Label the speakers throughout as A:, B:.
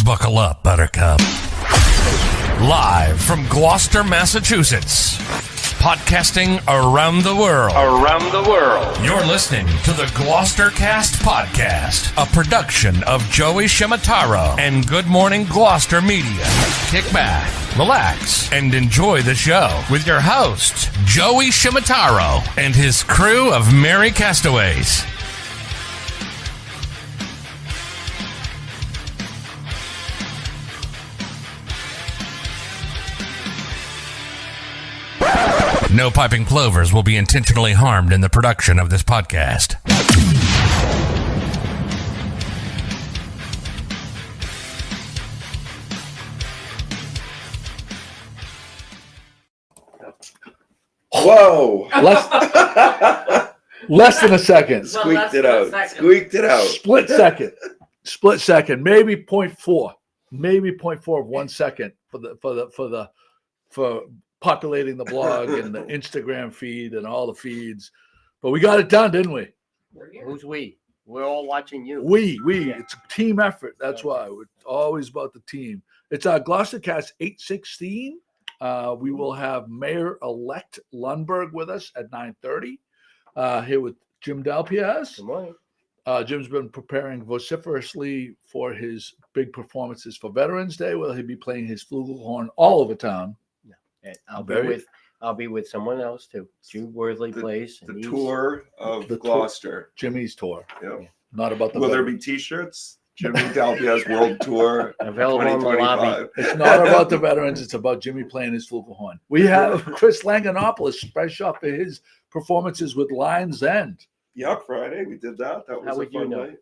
A: Buckle up, Buttercup. Live from Gloucester, Massachusetts. Podcasting around the world. You're listening to the GloucesterCast podcast, a production of Joey Shimataro and Good Morning Gloucester Media. Kick back, relax, and enjoy the show with your host, Joey Shimataro, and his crew of merry castaways. No piping plovers will be intentionally harmed in the production of this podcast.
B: Whoa!
C: Less than a second.
B: Squeaked it out.
C: Split second. Maybe 0.4. Maybe 0.4 of 1 second for populating the blog and the Instagram feed and all the feeds. But we got it done, didn't we?
D: Who's we? We're all watching you.
C: We. It's a team effort. That's why we're always about the team. It's our GloucesterCast 816. We will have Mayor-elect Lundberg with us at 9:30. Here with Jim Dalpiaz.
D: Good morning.
C: Jim's been preparing vociferously for his big performances for Veterans Day. Will he be playing his flugelhorn all over town?
D: And I'll be with someone else too. Jude Worthley plays
B: The tour of
C: The
B: Gloucester.
C: Jimmy's tour.
B: Yep.
C: Not about the
B: Will there
C: veterans.
B: be T-shirts? Jimmy Dalpiaz World Tour
D: available in the
B: 2025.
D: lobby.
C: It's not about the veterans. It's about Jimmy playing his flugelhorn. We have Chris Langanopoulos fresh off of his performances with Lion's End.
B: Yeah, Friday we did that. That was
D: How
B: a
D: would you
B: fun
D: know?
B: night.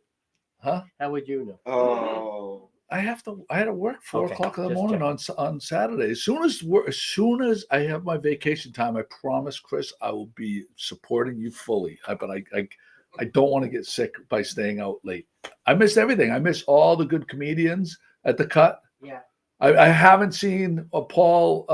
C: Huh?
D: How would you know?
B: Oh,
C: I had to work 4
D: Okay,
C: o'clock in the
D: just
C: morning on Saturday. As soon as I have my vacation time, I promise, Chris, I will be supporting you fully. But I don't want to get sick by staying out late. I missed everything. I missed all the good comedians at the Cut.
E: Yeah.
C: I haven't seen Paul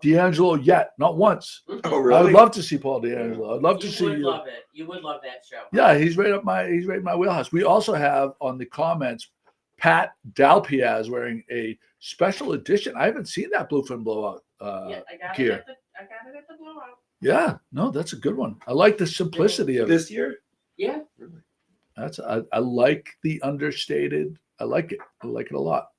C: D'Angelo yet, not once.
B: oh really?
C: I would love to see Paul D'Angelo. I'd love to see.
E: You would love it. You would love that show.
C: Yeah, he's right in my wheelhouse. We also have on the comments Pat Dalpiaz wearing a special edition. I haven't seen that Bluefin blowout
E: Yeah, I got
C: gear.
E: it at the blowout.
C: Yeah, no, that's a good one. I like the simplicity of it.
B: This year?
E: Yeah.
C: I like the understated. I like it. I like it a lot.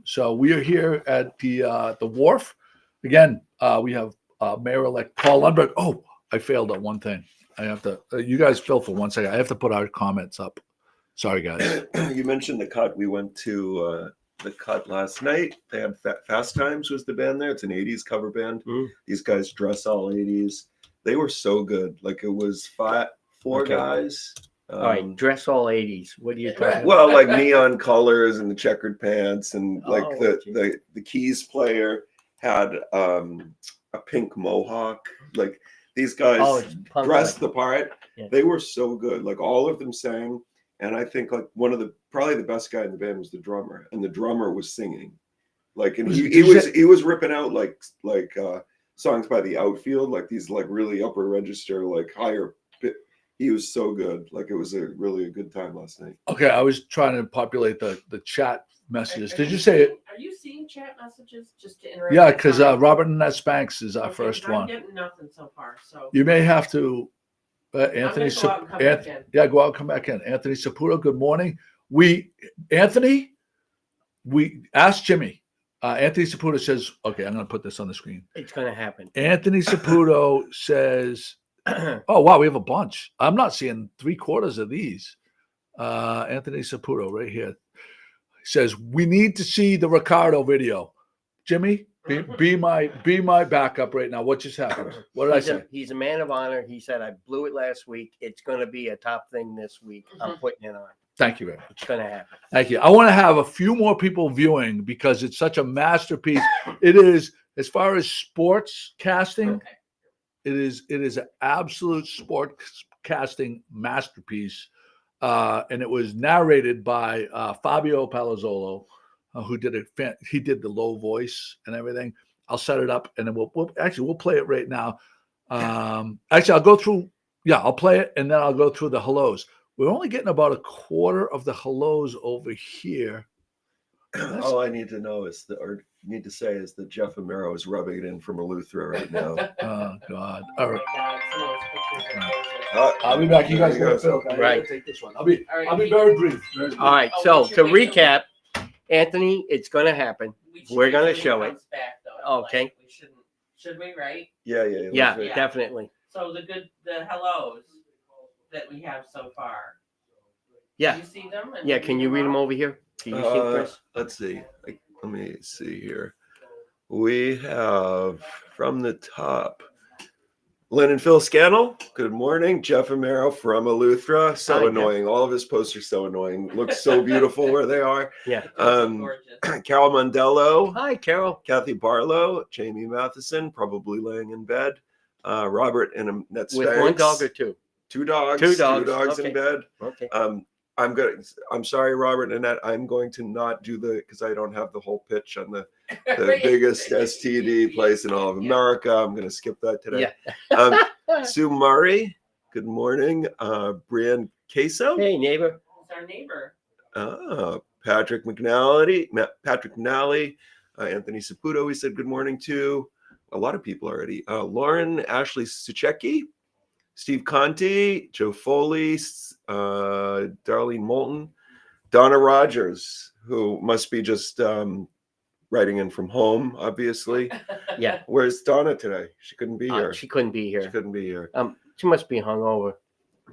C: So we are here at the wharf again. We have Mayor-elect Paul Lundberg. Oh, I failed on one thing. I have to. You guys fill for 1 second. I have to put our comments up. Sorry, guys.
B: You mentioned the Cut. We went to the Cut last night. They had Fast Times was the band there. It's an 80s cover band. These guys dress all 80s. They were so good. Like it was four guys.
D: All right, dress all 80s. What are you talking about?
B: Well, like neon colors and the checkered pants, and like
D: Oh,
B: the keys player had a pink mohawk. Like these guys
D: it's punk
B: dressed
D: rock.
B: the part.
D: Yeah.
B: They were so good. Like all of them sang, and I think like probably the best guy in the band was the drummer, and the drummer was singing. Like, and he was ripping out like songs by the Outfield, like these like really upper register, like higher. He was so good. Like it was really a good time last night.
C: Okay, I was trying to populate the chat messages. Did you say it?
E: Are you seeing chat messages just to interrupt?
C: Yeah, because Robert and Ness Banks is our first one.
E: I'm getting nothing so far. So
C: You may have to, Anthony.
E: go out and come back in.
C: Yeah, go out and come back in. Anthony Saputo, good morning. We asked Jimmy. Anthony Saputo says, okay, I'm going to put this on the screen.
D: It's going to happen.
C: Anthony Saputo says, oh, wow, we have a bunch. I'm not seeing 3/4 of these. Anthony Saputo right here says, we need to see the Ricardo video. Jimmy, be my backup right now. What just happened? What did I say?
D: He's a man of honor. He said, I blew it last week. It's going to be a top thing this week. I'm putting it on.
C: Thank you very much.
D: It's going to happen.
C: Thank you. I want to have a few more people viewing because it's such a masterpiece. It is, as far as sports casting, it is an absolute sports casting masterpiece. And it was narrated by Fabio Palazzolo, who did it. He did the low voice and everything. I'll set it up, and then we'll play it right now. Actually, I'll go through. Yeah, I'll play it, and then I'll go through the hellos. We're only getting about a quarter of the hellos over here.
B: All I need to know is need to say is that Jeff Amaro is rubbing it in from Eleuthera right now.
C: Oh God!
E: Oh
C: All
E: my
C: right,
E: God, some of those pictures are gorgeous.
C: I'll be back. You guys
B: There you
C: go, Phil. I
D: Right.
C: gotta take this one. I'll be
E: All right.
C: very brief. Very brief.
D: All right.
E: Oh,
D: So
E: we should
D: to
E: wait till-
D: recap, Anthony, it's going to happen. We're gonna
E: wait till
D: show
E: he
D: it.
E: comes back, though.
D: Okay.
E: Like, we shouldn't. Should we? Right.
B: Yeah.
D: Yeah,
E: Yeah.
D: definitely.
E: So the hellos that we have so far.
D: Yeah.
E: Do you see them? And
D: Yeah. Can you read them over here? Can you see, Chris?
B: Let's see. Let me see here. We have from the top, Lynn and Phil Scannell. Good morning. Jeff Amaro from Eleuthera. So
D: Hi,
B: annoying. All of his posts are so annoying. Looks so beautiful where they are.
D: Yeah.
E: Gorgeous.
B: Carol Mondello,
D: Hi, Carol.
B: Kathy Barlow, Jamie Matheson, probably laying in bed. Robert and Annette
D: With
B: Sparks.
D: one dog or two?
B: Two dogs.
D: Two dogs.
B: In
D: Okay.
B: bed.
D: Okay.
B: I'm sorry, Robert and Annette. I'm going to not do because I don't have the whole pitch on the
E: Right.
B: biggest STD place in all of
E: Yeah.
B: America. I'm going to skip that today.
D: Yeah.
B: Sue Murray. Good morning. Brian Queso.
D: Hey, neighbor.
E: It's our neighbor.
B: Patrick McNally. Anthony Saputo. We said good morning to a lot of people already. Lauren Ashley Suchecki. Steve Conti, Joe Foley, Darlene Moulton, Donna Rogers, who must be just writing in from home, obviously.
D: Yeah.
B: Where's Donna today? She couldn't be here.
D: She couldn't be
B: She
D: here.
B: couldn't be here.
D: She must be hungover.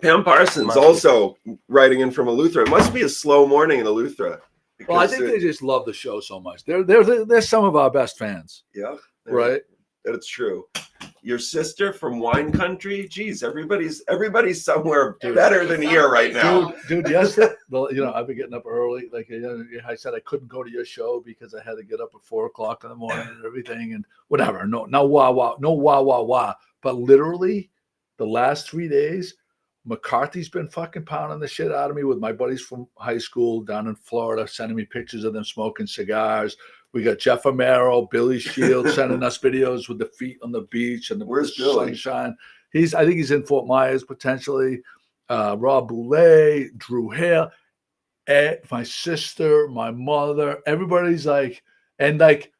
B: Pam Parsons
D: Must be.
B: also writing in from Eleuthera. It must be a slow morning in Eleuthera.
C: Well, I
B: because
C: think they just love the show so much. They're some of our best fans,
B: yeah,
C: right?
B: That's true. Your sister from wine country. Geez, everybody's somewhere
C: Dude.
B: better than here right now.
C: Dude, yesterday, I've been getting up early. Like I said, I couldn't go to your show because I had to get up at 4:00 in the morning and everything and whatever. No wah. But literally, the last 3 days, McCarthy's been fucking pounding the shit out of me with my buddies from high school down in Florida, sending me pictures of them smoking cigars. We got Jeff Amaro, Billy Shields sending us videos with the feet on the beach and the
B: Where's Billy?
C: sunshine. I think he's in Fort Myers potentially. Rob Boulay, Drew Hale, my sister, my mother, everybody's like, and like,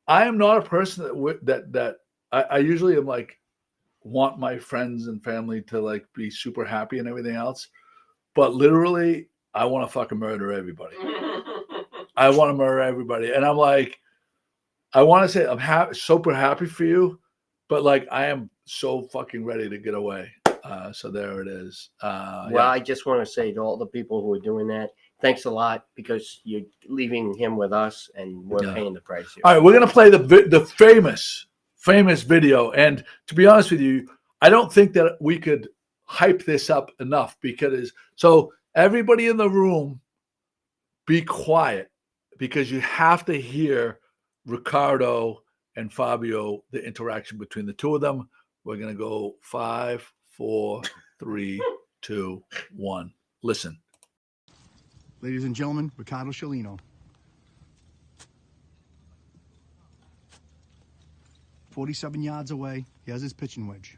C: I am not a person that I usually am like, want my friends and family to like be super happy and everything else, but literally, I want to fucking murder everybody. I want to murder everybody, and I'm like, I want to say I'm super happy for you, but like I am so fucking ready to get away. So there it is.
D: Well,
C: Yeah.
D: I just want to say to all the people who are doing that, thanks a lot because you're leaving him with us and we're
C: Yeah.
D: paying the price here.
C: All right, we're gonna play the famous video, and to be honest with you, I don't think that we could hype this up enough because so everybody in the room, be quiet because you have to hear Ricardo and Fabio, the interaction between the two of them. We're gonna go 5, 4, 3, 2, 1. Listen.
F: Ladies and gentlemen, Ricardo Cellino. 47 yards away, he has his pitching wedge.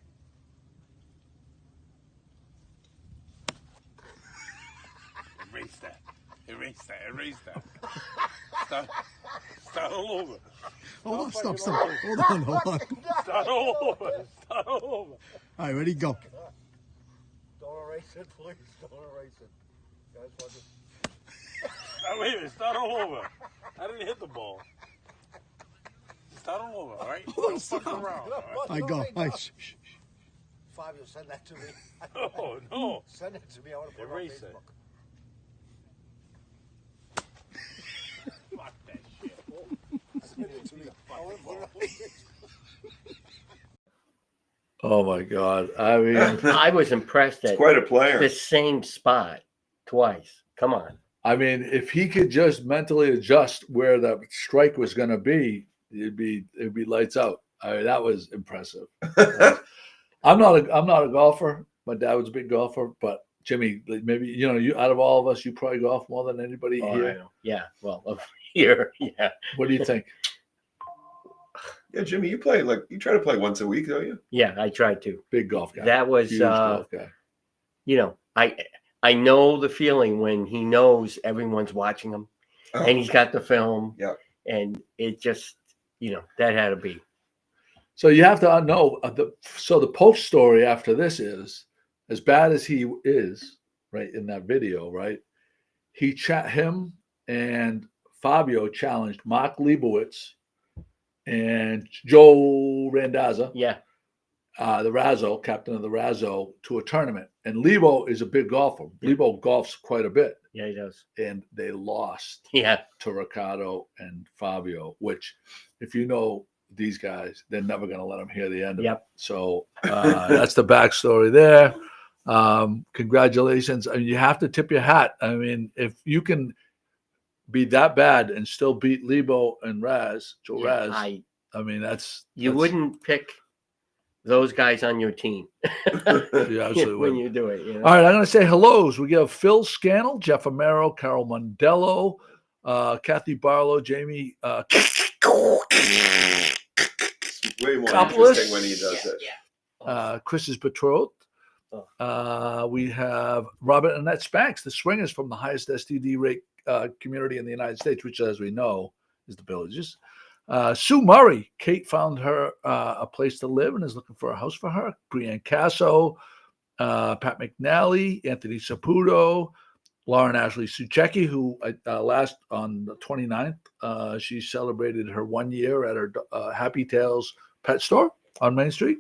G: Erase that. Start all over.
F: Hold on, stop. Hold on.
G: Start all over.
F: All right, ready, go.
H: Don't erase it, please. Don't erase it. Guys, want to...
G: Wait a minute. Start all over. I didn't hit the ball. Start all over, all right?
F: Hold on,
G: Don't fuck
F: stop.
G: around, all
F: All right, go. All right, shh.
H: Fabio, send that to me.
G: right? No.
H: Send it to me. I want to put
G: Erase
H: it on
G: it.
H: Facebook.
G: Fuck that shit.
H: Send it to me. I want to put it on Facebook.
C: Oh my God! I mean,
D: I was impressed
B: It's
D: at
B: quite a player.
D: the same spot twice. Come on.
C: if he could just mentally adjust where the strike was going to be, it'd be lights out. I mean, that was impressive. I'm not a golfer. My dad was a big golfer, but Jimmy, maybe you out of all of us, you probably golf more than anybody
D: Oh, I
C: here.
D: know. Yeah. Well, over here. Yeah.
C: What do you think?
B: Yeah, Jimmy, you try to play once a week, don't you?
D: Yeah. I tried to.
C: Big golf guy.
D: That was,
C: Huge golf guy.
D: I know the feeling when he knows everyone's watching him. and he's got the film.
B: Yeah.
D: And it just, that had to be.
C: So you have to know the post story after this is as bad as he is, right, in that video, right? Him and Fabio challenged Mark Leibowitz and Joe Randazza,
D: Yeah.
C: the Razzo, captain of the Razzo, to a tournament. And Lebo is a big golfer.
D: Yeah.
C: Lebo golfs quite a bit.
D: Yeah, he does.
C: And they lost
D: Yeah.
C: to Ricardo and Fabio, which, if you know these guys, they're never going to let them hear the end of it. So that's the backstory there. Congratulations. I mean, you have to tip your hat. I mean, if you can be that bad and still beat Lebo and Joe Raz, I mean, that's
D: wouldn't pick those guys on your team.
C: You absolutely
D: when
C: would.
D: you do it.
C: All right, I'm going to say hellos. We have Phil Scannell, Jeff Amaro, Carol Mondello, Kathy Barlow, Jamie.
B: Way more
C: Coppolis.
B: interesting when he does it.
C: Chris is betrothed. We have Robert and Annette Spanks, the swingers from the highest STD rate community in the United States, which, as we know, is the Villages. Sue Murray, Kate found her a place to live and is looking for a house for her. Brianne Casso, Pat McNally, Anthony Saputo, Lauren Ashley Suchecki, who last on the 29th, she celebrated her 1 year at her Happy Tales pet store on Main Street.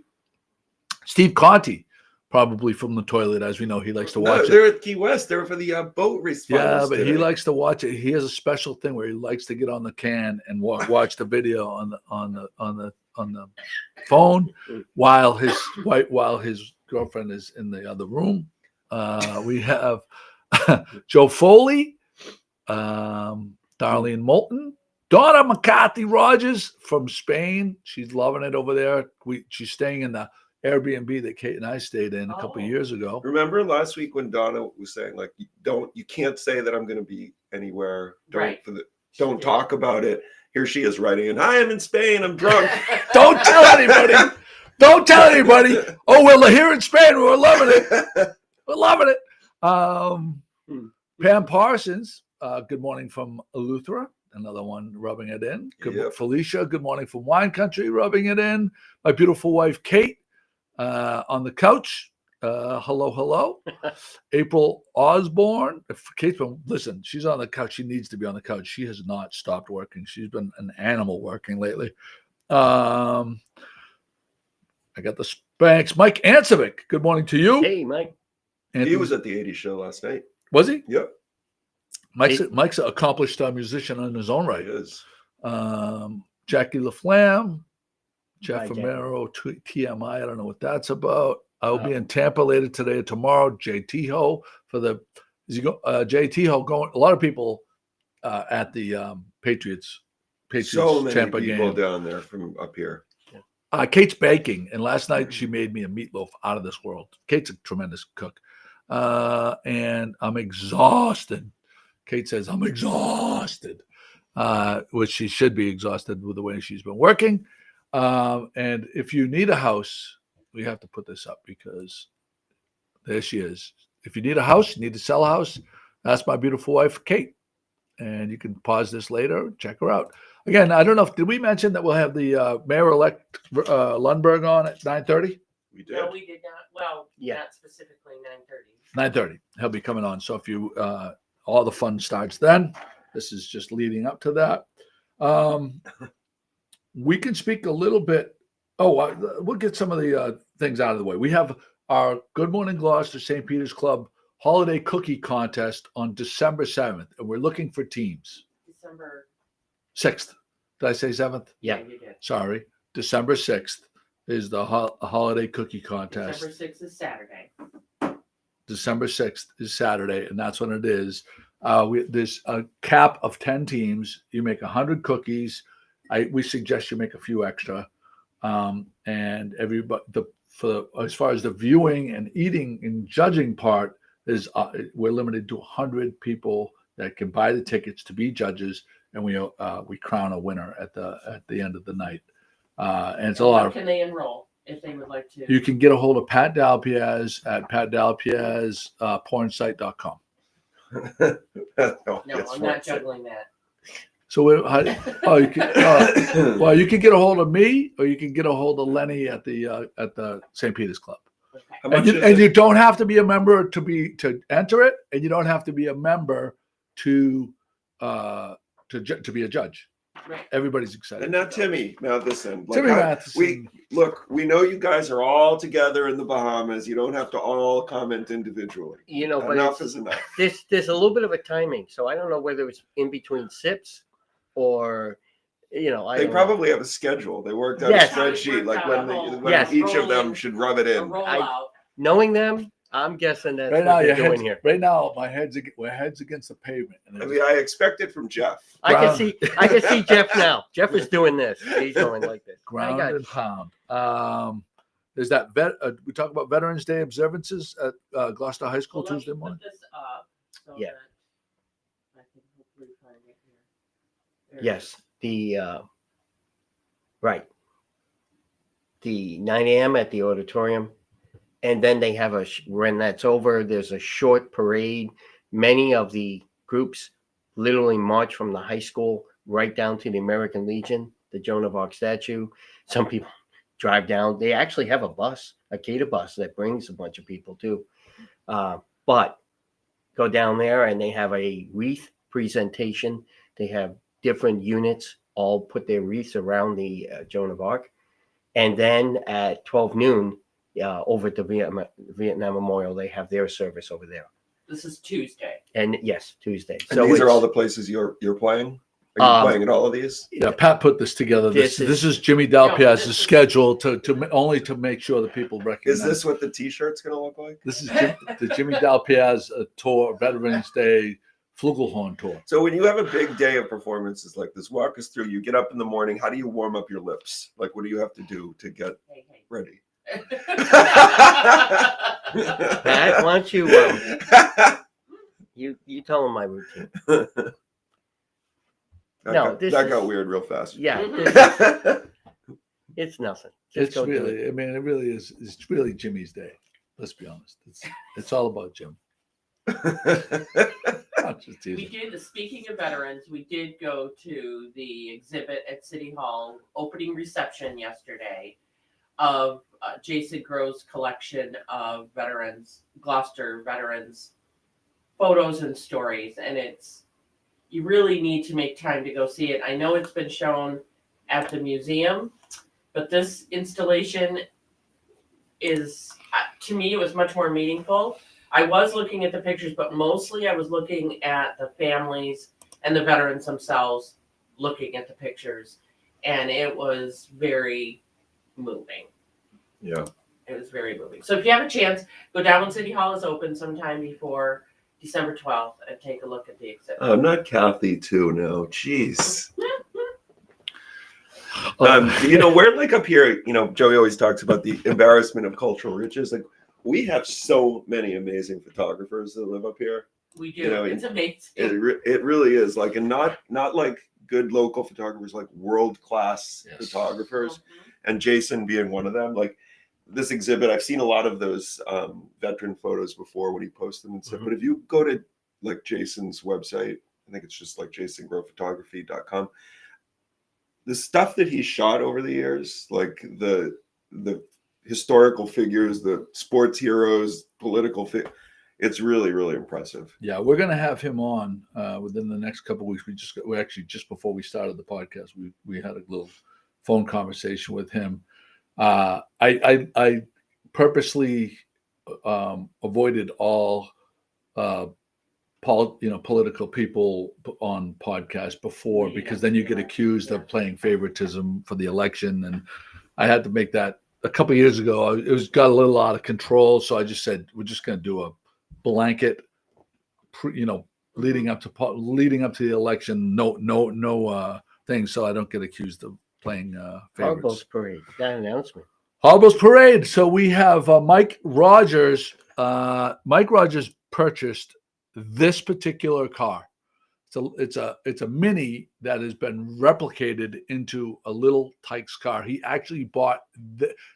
C: Steve Conti, probably from the toilet, as we know, he likes to watch
B: they're at Key West. They're for the boat race.
C: Yeah, but
B: today.
C: he likes to watch it. He has a special thing where he likes to get on the can and watch the video on the phone while his girlfriend is in the other room. We have Joe Foley, Darlene Moulton, Donna McCarthy Rogers from Spain. She's loving it over there. She's staying in the Airbnb that Kate and I stayed in a couple of years ago.
B: Remember last week when Donna was saying, like, you can't say that I'm going to be anywhere. Don't talk about it. Here she is writing in, "Hi, I'm in Spain. I'm drunk."
C: Don't tell anybody. Don't tell anybody. Oh, well, here in Spain, we're loving it. We're loving it. Pam Parsons, good morning from Eleuthera. Another one rubbing it in. Felicia, good morning from Wine Country, rubbing it in. My beautiful wife, Kate, on the couch. Hello. April Osborne. Listen, she's on the couch. She needs to be on the couch. She has not stopped working. She's been an animal working lately. I got the Spanks. Mike Ancevic, good morning to you.
D: Hey, Mike.
B: He was at the 80s show last night.
C: Was he?
B: Yep.
C: Mike's an accomplished musician in his own right.
B: He is.
C: Jackie LaFlamme, Jeff
D: Hi,
C: Amaro, TMI. I don't know what that's about. I will be in Tampa later today or tomorrow. JT Ho for the JT Ho going. A lot of people at the Patriots
B: So many
C: Tampa
B: people
C: game
B: down there from up here.
C: Kate's baking, and last night she made me a meatloaf out of this world. Kate's a tremendous cook, and I'm exhausted. Kate says I'm exhausted, which she should be exhausted with the way she's been working. And if you need a house, we have to put this up because there she is. If you need a house, you need to sell a house, ask my beautiful wife, Kate. And you can pause this later, check her out. Again, I don't know did we mention that we'll have the mayor-elect Lundberg on at 9:30?
B: We did.
E: No, we did not. Well, not specifically 9:30.
C: 9:30. He'll be coming on. So if you, all the fun starts then. This is just leading up to that. We can speak a little bit. We'll get some of the things out of the way. We have our Good Morning Gloucester St. Peter's Club Holiday Cookie Contest on December 7th, and we're looking for teams.
E: December
C: 6th. Did I say 7th?
D: Yeah.
E: You did.
C: Sorry. December 6th is the holiday cookie contest.
E: December 6th is Saturday.
C: December 6th is Saturday, and that's when it is. There's a cap of 10 teams. You make 100 cookies. We suggest you make a few extra. And everybody, as far as the viewing and eating and judging part, is we're limited to 100 people that can buy the tickets to be judges, and we crown a winner at the end of the night. And it's a lot of.
E: Can they enroll if they would like to?
C: You can get a hold of Pat Dalpiaz at patdalpiaz pornsite.com.
E: No, I'm not juggling that.
C: So you can get a hold of me, or you can get a hold of Lenny at the St. Peter's Club.
B: How much is
C: And
B: it?
C: you don't have to be a member to enter it, and you don't have to be a member to be a judge.
E: Right.
C: Everybody's excited.
B: And now Timmy Matheson.
C: Timmy Matheson.
B: We know you guys are all together in the Bahamas. You don't have to all comment individually.
D: You know, but
B: Enough is enough.
D: there's a little bit of a timing, so I don't know whether it's in between sips or,
B: They
D: don't know.
B: probably have a schedule. They worked out
D: Yes.
B: a spreadsheet like when
D: Yes.
B: each of them should rub it
E: A
B: in.
E: rollout.
D: Knowing them, I'm guessing that's
C: Right
D: what
C: now,
D: they're doing here.
C: Right now, we're heads against the pavement. And
B: I mean, I expect it from Jeff.
D: I can see Jeff now. Jeff is doing this. He's going like this.
C: ground
D: I got
C: and pound. There's that we talk about Veterans Day observances at Gloucester High School
E: Well, let me
C: Tuesday
E: put
C: morning.
E: this up so
D: Yeah.
E: that I can hopefully find it here. There it
D: Yes, right. The 9 a.m. at the auditorium, and then they have when that's over, there's a short parade. Many of the groups literally march from the high school right down to the American Legion, the Joan of Arc statue. Some people drive down. They actually have a cater bus that brings a bunch of people too. But go down there and they have a wreath presentation. They have different units all put their wreaths around the Joan of Arc. And then at 12 noon, over at the Vietnam Memorial, they have their service over there.
E: This is Tuesday.
D: And yes, Tuesday.
B: And these are all the places you're playing? Are you playing at all of these?
C: Yeah, Pat put this together. This is Jimmy Dalpiaz's schedule to make sure that people recognize.
B: Is this what the T-shirt's going to look like?
C: This is the Jimmy Dalpiaz tour, Veterans Day Flugelhorn tour.
B: So when you have a big day of performances like this, walk us through. You get up in the morning. How do you warm up your lips? Like, what do you have to do to get ready?
D: Pat, why don't you you tell them my routine.
B: That got weird real fast.
D: Yeah, it's nothing.
C: It's really, I mean, it really is. It's really Jimmy's day. Let's be honest. It's all about Jim.
E: We did, speaking of veterans, we did go to the exhibit at City Hall opening reception yesterday of Jason Grove's collection of veterans, Gloucester veterans photos and stories. And you really need to make time to go see it. I know it's been shown at the museum, but this installation is, to me, it was much more meaningful. I was looking at the pictures, but mostly I was looking at the families and the veterans themselves looking at the pictures. And it was very moving.
B: Yeah.
E: It was very moving. So if you have a chance, go down when City Hall is open sometime before December 12th and take a look at the exhibit.
B: Oh, not Kathy too. No, jeez. We're like up here, Joey always talks about the embarrassment of cultural riches. Like, we have so many amazing photographers that live up here.
E: We do. It's amazing.
B: It really is. Like, and not like good local photographers, like world-class photographers. And Jason being one of them. Like, this exhibit, I've seen a lot of those veteran photos before when he posts them and stuff. But if you go to like Jason's website, I think it's just like jasongrovephotography.com. The stuff that he shot over the years, like the historical figures, the sports heroes, political it's really, really impressive.
C: Yeah, we're going to have him on within the next couple of weeks. We actually just before we started the podcast, we had a little phone conversation with him. I purposely avoided all political people on podcasts before, because then you get accused of playing favoritism for the election, and I had to make that a couple of years ago. It got a little out of control, so I just said we're just going to do a blanket, leading up to the election, no thing, so I don't get accused of playing favorites.
D: Harbaugh's Parade. That announcement.
C: Harbaugh's Parade. So we have Mike Rogers. Mike Rogers purchased this particular car. So it's a Mini that has been replicated into a little Tykes car. He actually bought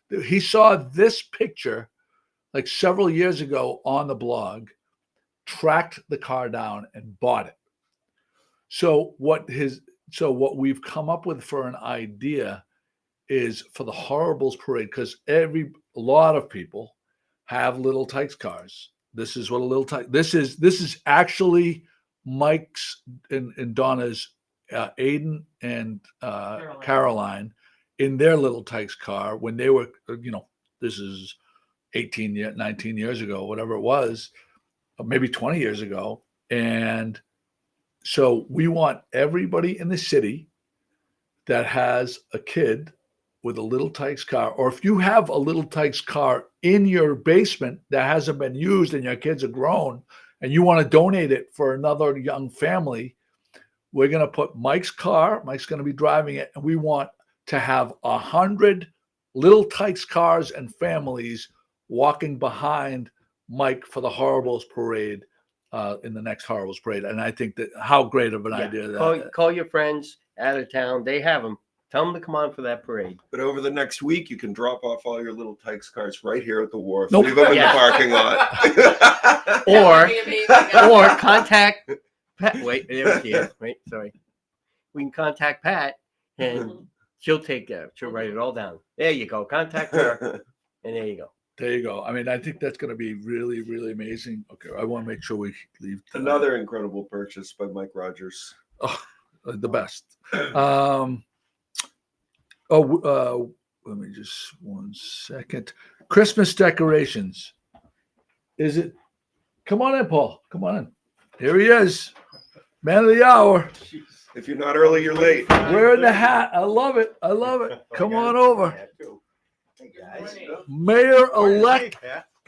C: he saw this picture like several years ago on the blog, tracked the car down and bought it. So what we've come up with for an idea is for the Horribles Parade, because a lot of people have Little Tykes cars. This is what a Little Tykes. This is actually Mike's and Donna's, Aiden and Caroline in their Little Tykes car when they were, this is 19 years ago, whatever it was, or maybe 20 years ago. And so we want everybody in the city that has a kid with a Little Tykes car, or if you have a Little Tykes car in your basement that hasn't been used and your kids are grown and you want to donate it for another young family, we're going to put Mike's car. Mike's going to be driving it. And we want to have 100 Little Tykes cars and families walking behind Mike for the Horribles Parade in the next Horribles Parade. And I think that how great of an idea that.
D: Call your friends out of town. They have them. Tell them to come on for that parade.
B: But over the next week, you can drop off all your Little Tykes cars right here at the wharf.
C: Nope.
B: Leave them in
D: Yeah.
B: the parking lot.
E: That would be amazing.
D: Or contact Pat. Wait, sorry. We can contact Pat and she'll write it all down. There you go. Contact her. And there you go.
C: There you go. I mean, I think that's going to be really, really amazing. Okay, I want to make sure we leave
B: Another incredible purchase by Mike Rogers.
C: the best. Let me just 1 second. Christmas decorations. Is it? Come on in, Paul. Come on in. Here he is, man of the hour.
B: If you're not early, you're late.
C: Wearing the hat. I love it. I love it. Come on over.
H: Hey, guys.
C: Mayor-elect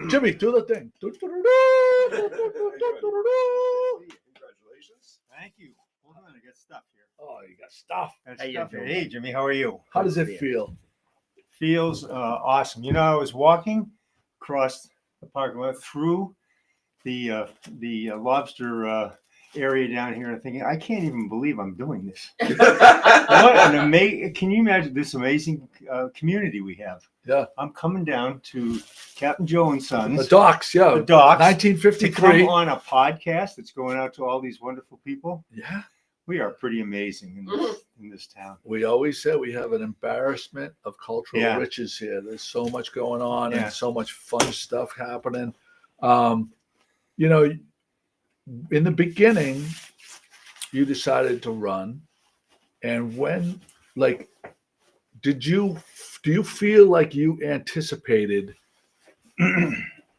C: Jimmy, do the thing.
H: Congratulations. Thank you. Hold on, I got stuff here.
C: Oh, you got stuff.
H: Got
D: How you
H: stuff here.
D: doing?
H: Hey, Jimmy, how are you?
C: How does it feel?
H: Feels awesome. You know, I was walking across the parking lot through the lobster area down here and thinking, I can't even believe I'm doing this. What an amazing! Can you imagine this amazing community we have?
C: Yeah.
H: I'm coming down to Captain Joe and Sons.
C: The docks, yeah.
H: The docks. To
C: 1953.
H: come on a podcast that's going out to all these wonderful people.
C: Yeah.
H: We are pretty amazing in this town.
C: We always say we have an embarrassment of cultural
H: Yeah.
C: riches here. There's so much going on
H: Yeah.
C: and so much fun stuff happening. You know, in the beginning, you decided to run. And when, like, do you feel like you anticipated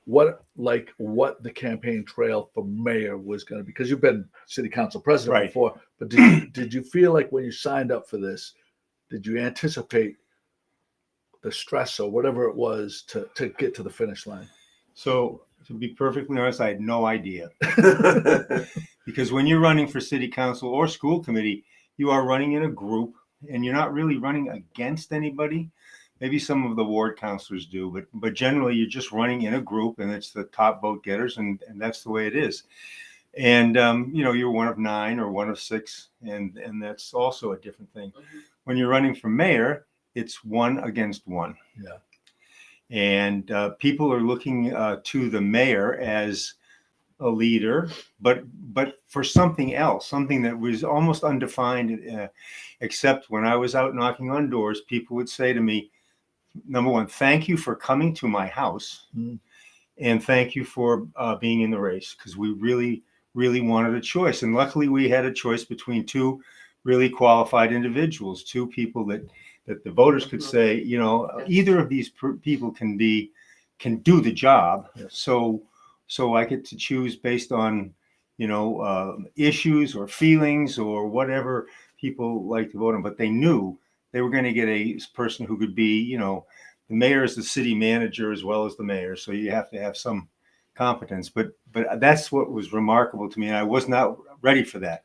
C: what the campaign trail for mayor was going to be? Because you've been city council president
H: Right.
C: before, but did you feel like when you signed up for this, did you anticipate the stress or whatever it was to get to the finish line?
H: So, to be perfectly honest, I had no idea. Because when you're running for city council or school committee, you are running in a group and you're not really running against anybody. Maybe some of the ward councilors do, but generally you're just running in a group and it's the top vote getters and that's the way it is. And, you know, you're one of 9 or one of 6 and that's also a different thing. When you're running for mayor, it's 1 against 1.
C: Yeah.
H: And people are looking to the mayor as a leader, but for something else, something that was almost undefined, except when I was out knocking on doors, people would say to me, number one, thank you for coming to my house. And thank you for being in the race, because we really, really wanted a choice. And luckily we had a choice between 2 really qualified individuals, 2 people that the voters could say, you know, either of these people can do the job. So I get to choose based on, you know, issues or feelings or whatever people like to vote on. But they knew they were going to get a person who could be, you know, the mayor is the city manager as well as the mayor. So you have to have some competence. But that's what was remarkable to me. And I was not ready for that.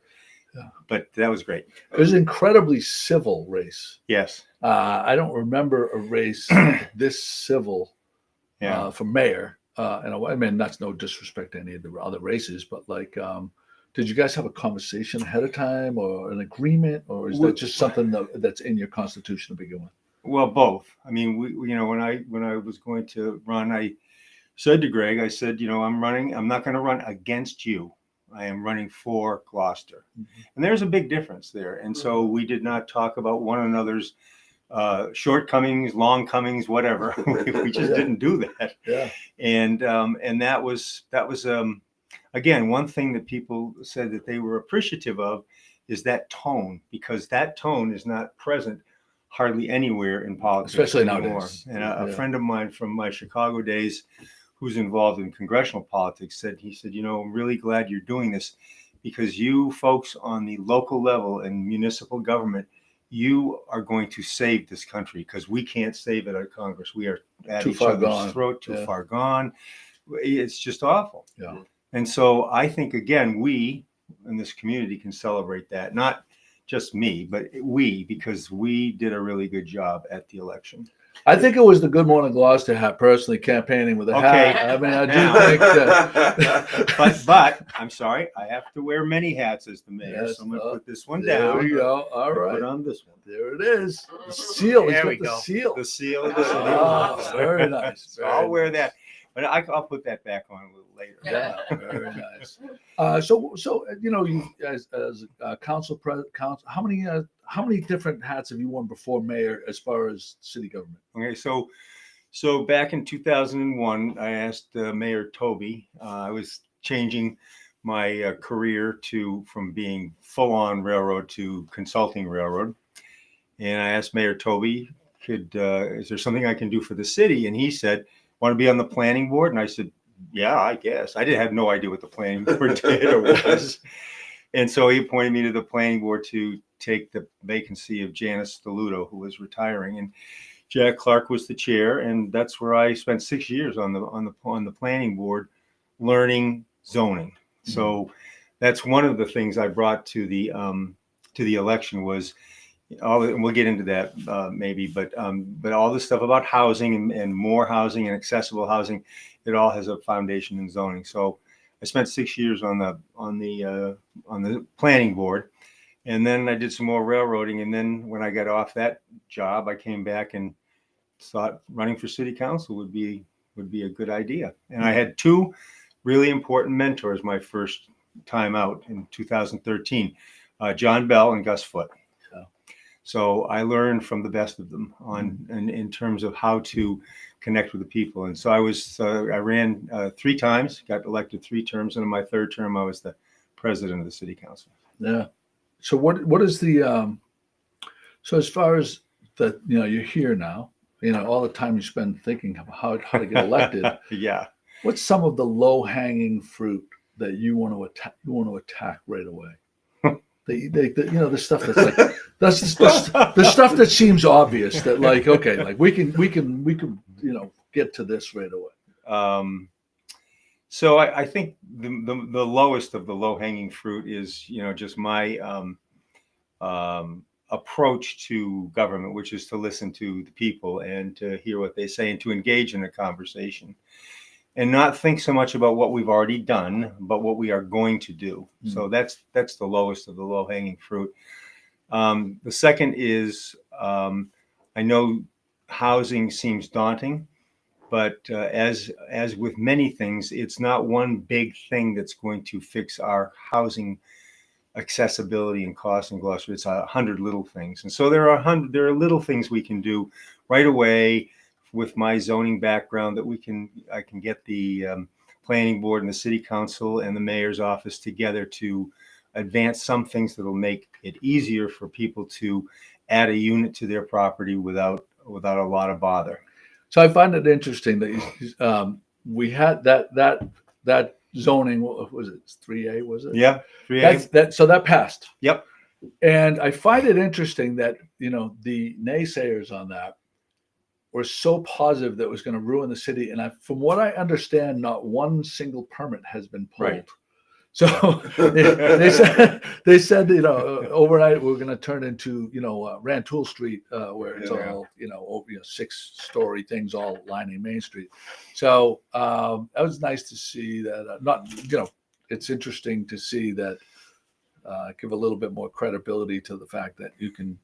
C: Yeah.
H: But that was great.
C: It was an incredibly civil race.
H: Yes.
C: I don't remember a race this civil for mayor. And I mean, that's no disrespect to any of the other races, but like, did you guys have a conversation ahead of time or an agreement, or is that just something that's in your constitution to begin with?
H: Well, both. I mean, we you know, when I was going to run, I said to Greg, I said, you know, I'm running. I'm not going to run against you. I am running for Gloucester. And there's a big difference there. And so we did not talk about one another's shortcomings, long comings, whatever. We just didn't do that.
C: Yeah.
H: And that was again, one thing that people said that they were appreciative of is that tone, because that tone is not present hardly anywhere in politics,
C: Especially
H: anymore.
C: nowadays.
H: And a friend of mine from my Chicago days, who's involved in congressional politics, said, I'm really glad you're doing this, because you folks on the local level and municipal government, you are going to save this country, because we can't save it at Congress. We are at
C: Too
H: each
C: far
H: other's
C: gone.
H: throat, too
C: Yeah.
H: far gone. It's just awful.
C: Yeah.
H: And so I think, again, we in this community can celebrate that. Not just me, but we, because we did a really good job at the election.
C: I think it was the Good Morning Gloucester hat, personally, campaigning with a hat. I mean, I do think that.
H: but I'm sorry, I have to wear many hats as the mayor.
C: Yes,
H: so I'm going to put this one
C: there
H: down.
C: we go. All right.
H: Put on this one.
C: There it is. The seal.
H: There
C: He's
H: we
C: got the
H: go.
C: seal.
H: The seal of the city.
C: Oh, very nice.
H: So I'll wear that, but I'll put that back on a little later.
C: Yeah, very nice. So you as council president, how many different hats have you worn before mayor as far as city government?
H: Okay, so back in 2001, I asked Mayor Toby. I was changing my career from being full-on railroad to consulting railroad, and I asked Mayor Toby, is there something I can do for the city? And he said, "Want to be on the planning board?" And I said, "Yeah, I guess." I didn't have no idea what the planning board did or was. And so he appointed me to the planning board to take the vacancy of Janice DeLuto, who was retiring. And Jack Clark was the chair, and that's where I spent 6 years on the planning board, learning zoning. Mm-hmm. So that's one of the things I brought to the election was, and we'll get into that maybe, but all this stuff about housing and more housing and accessible housing, it all has a foundation in zoning. So I spent 6 years on the planning board, and then I did some more railroading. And then when I got off that job, I came back and thought running for city council would be a good idea. And I had two really important mentors my first time out in 2013, John Bell and Gus Foote. So I learned from the best of them in terms of how to connect with the people. And so I ran 3 times, got elected 3 terms, and in my 3rd term, I was the president of the city council.
C: Yeah. So what is the so as far as that, you're here now, all the time you spend thinking of how to get elected.
H: Yeah.
C: What's some of the low hanging fruit that you want to attack right away? The stuff that's like that's the stuff that seems obvious, that like, okay, like we can get to this right away.
H: So I think the lowest of the low hanging fruit is just my approach to government, which is to listen to the people and to hear what they say and to engage in a conversation, and not think so much about what we've already done, but what we are going to do. Mm-hmm. So that's the lowest of the low-hanging fruit. The second is, I know housing seems daunting, but as with many things, it's not one big thing that's going to fix our housing accessibility and cost in Gloucester. It's 100 little things. And so there are little things we can do right away with my zoning background that I can get the planning board and the city council and the mayor's office together to advance some things that'll make it easier for people to add a unit to their property without a lot of bother.
C: So I find it interesting that we had that zoning, what was it, 3A, was it?
H: Yeah, 3A.
C: So that passed.
H: Yep.
C: And I find it interesting that, the naysayers on that were so positive that it was going to ruin the city. And from what I understand, not one single permit has been pulled.
H: Right.
C: So they said, overnight we're going to turn into, Rantoul Street, where it's all, 6-story things all lining Main Street. So that was nice to see that. It's interesting to see that. Give a little bit more credibility to the fact that you can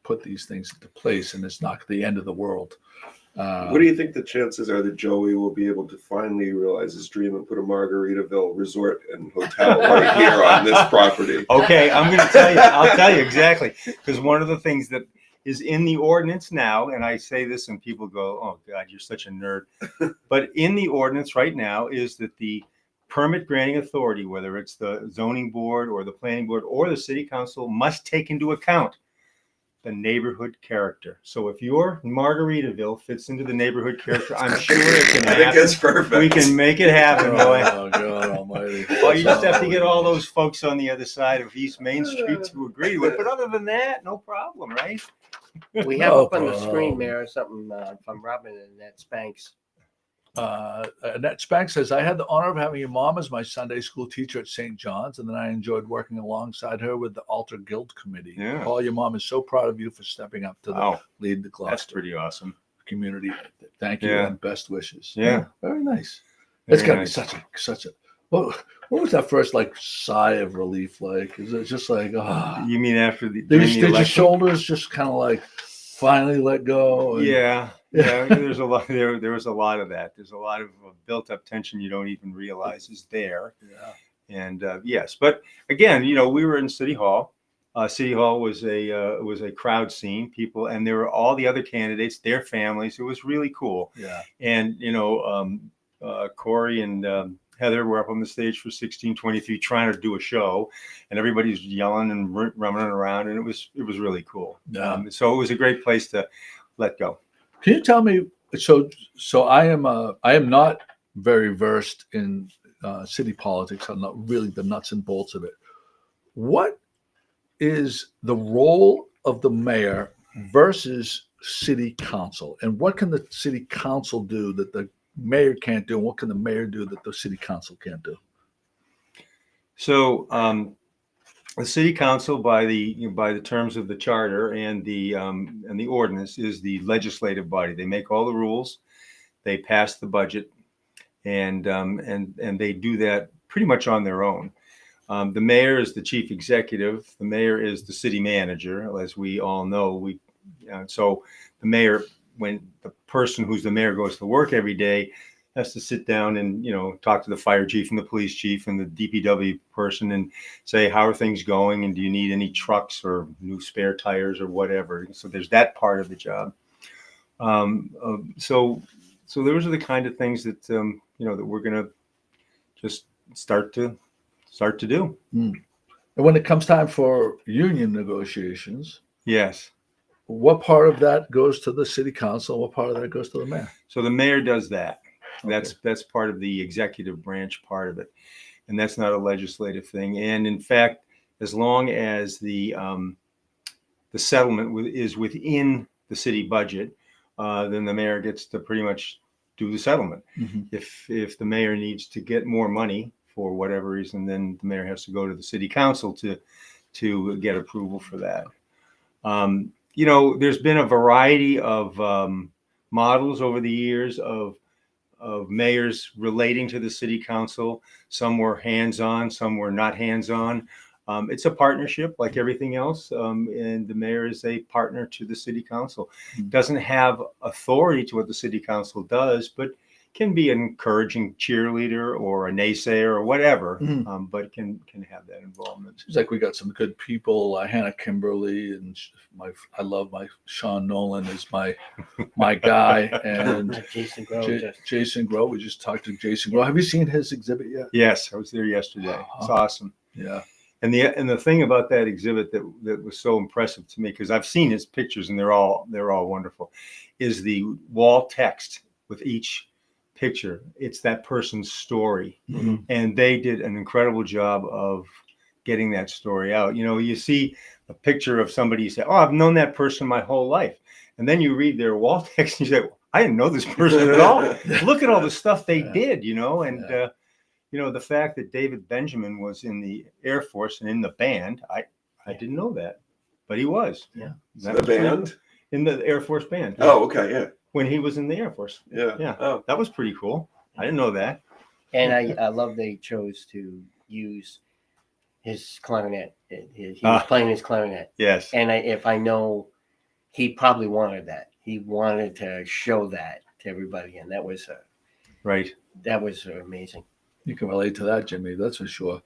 C: put these things into place, and it's not the end of the world.
B: What do you think the chances are that Joey will be able to finally realize his dream and put a Margaritaville resort and hotel right here on this property?
H: Okay, I'm going to tell you. I'll tell you exactly, because one of the things that is in the ordinance now, and I say this and people go, "Oh God, you're such a nerd," but in the ordinance right now is that the permit granting authority, whether it's the zoning board or the planning board or the city council, must take into account the neighborhood character. So if your Margaritaville fits into the neighborhood character, I'm sure it can
B: I think
H: happen.
B: it's perfect.
H: We can make it happen, boy.
C: Oh God Almighty!
H: Well, you just have to get all those folks on the other side of East Main Street to agree with it. But other than that, no problem, right?
D: We have
C: No
D: up on the screen,
C: problem.
D: Mayor, something from Robin and Annette Spanks.
C: Annette Spanks says, I had the honor of having your mom as my Sunday school teacher at St. John's, and then I enjoyed working alongside her with the Altar Guild Committee.
H: Yeah.
C: Paul, your mom is so proud of you for stepping up to lead the
H: That's
C: Gloucester
H: pretty awesome.
C: community. Thank you
H: Yeah.
C: and best wishes.
H: Yeah.
C: Very nice. It's
H: Very
C: got to
H: nice.
C: be such a. What was that first like sigh of relief like? Is it just like,
H: You mean after the,
C: did
H: during the
C: your
H: election?
C: shoulders just kind of like finally let go? And-
H: Yeah. There's a lot. There was a lot of that. There's a lot of built-up tension you don't even realize is there.
C: Yeah.
H: And yes, but again, we were in City Hall. City Hall was a crowd scene. People, and there were all the other candidates, their families. It was really cool.
C: Yeah.
H: And Corey and Heather were up on the stage for 1623 trying to do a show, and everybody's yelling and running around, and it was really cool.
C: Yeah.
H: So it was a great place to let go.
C: Can you tell me? So I am not very versed in city politics. I'm not really the nuts and bolts of it. What is the role of the mayor versus city council, and what can the city council do that the mayor can't do, and what can the mayor do that the city council can't do?
H: So the city council, by the terms of the charter and the ordinance, is the legislative body. They make all the rules, they pass the budget, and they do that pretty much on their own. The mayor is the chief executive. The mayor is the city manager, as we all know. So the mayor, when the person who's the mayor goes to work every day, has to sit down and talk to the fire chief and the police chief and the DPW person and say, how are things going, and do you need any trucks or new spare tires or whatever. So there's that part of the job. So those are the kind of things that that we're going to just start to do.
C: And when it comes time for union negotiations,
H: Yes.
C: what part of that goes to the city council? What part of that goes to the mayor?
H: So the mayor does that.
C: Okay.
H: That's part of the executive branch part of it, and that's not a legislative thing. And in fact, as long as the settlement is within the city budget, then the mayor gets to pretty much do the settlement.
C: Mm-hmm.
H: If the mayor needs to get more money for whatever reason, then the mayor has to go to the city council to get approval for that. There's been a variety of models over the years of mayors relating to the city council. Some were hands-on, some were not hands-on. It's a partnership like everything else, and the mayor is a partner to the city council. Doesn't have authority to what the city council does, but can be an encouraging cheerleader or a naysayer or whatever, but can have that involvement.
C: Seems like we got some good people. Hannah Kimberly and I love my Sean Nolan is my guy, and
D: Jason Grove.
C: Jason Grove. We just talked to Jason Grove. Have you seen his exhibit yet?
H: Yes, I was there yesterday. It's awesome.
C: Yeah.
H: And the thing about that exhibit that was so impressive to me, because I've seen his pictures and they're all wonderful, is the wall text with each picture. It's that person's story, and they did an incredible job of getting that story out. You see a picture of somebody, you say, "Oh, I've known that person my whole life," and then you read their wall text and you say, "I didn't know this person at all. Look at all the stuff they did," and the fact that David Benjamin was in the Air Force and in the band, I didn't know that, but he was.
D: Yeah.
H: That
B: The
H: was pretty-
B: band?
H: in the Air Force band.
B: Oh, okay, yeah.
H: When he was in the Air Force.
B: Yeah.
H: Yeah.
B: Oh.
H: That was pretty cool. I didn't know that.
D: And I love they chose to use his clarinet. He was playing his clarinet.
H: Yes.
D: And if I know, he probably wanted that. he wanted to show that to everybody, and that was
H: Right.
D: amazing.
C: You can relate to that, Jimmy. That's for sure.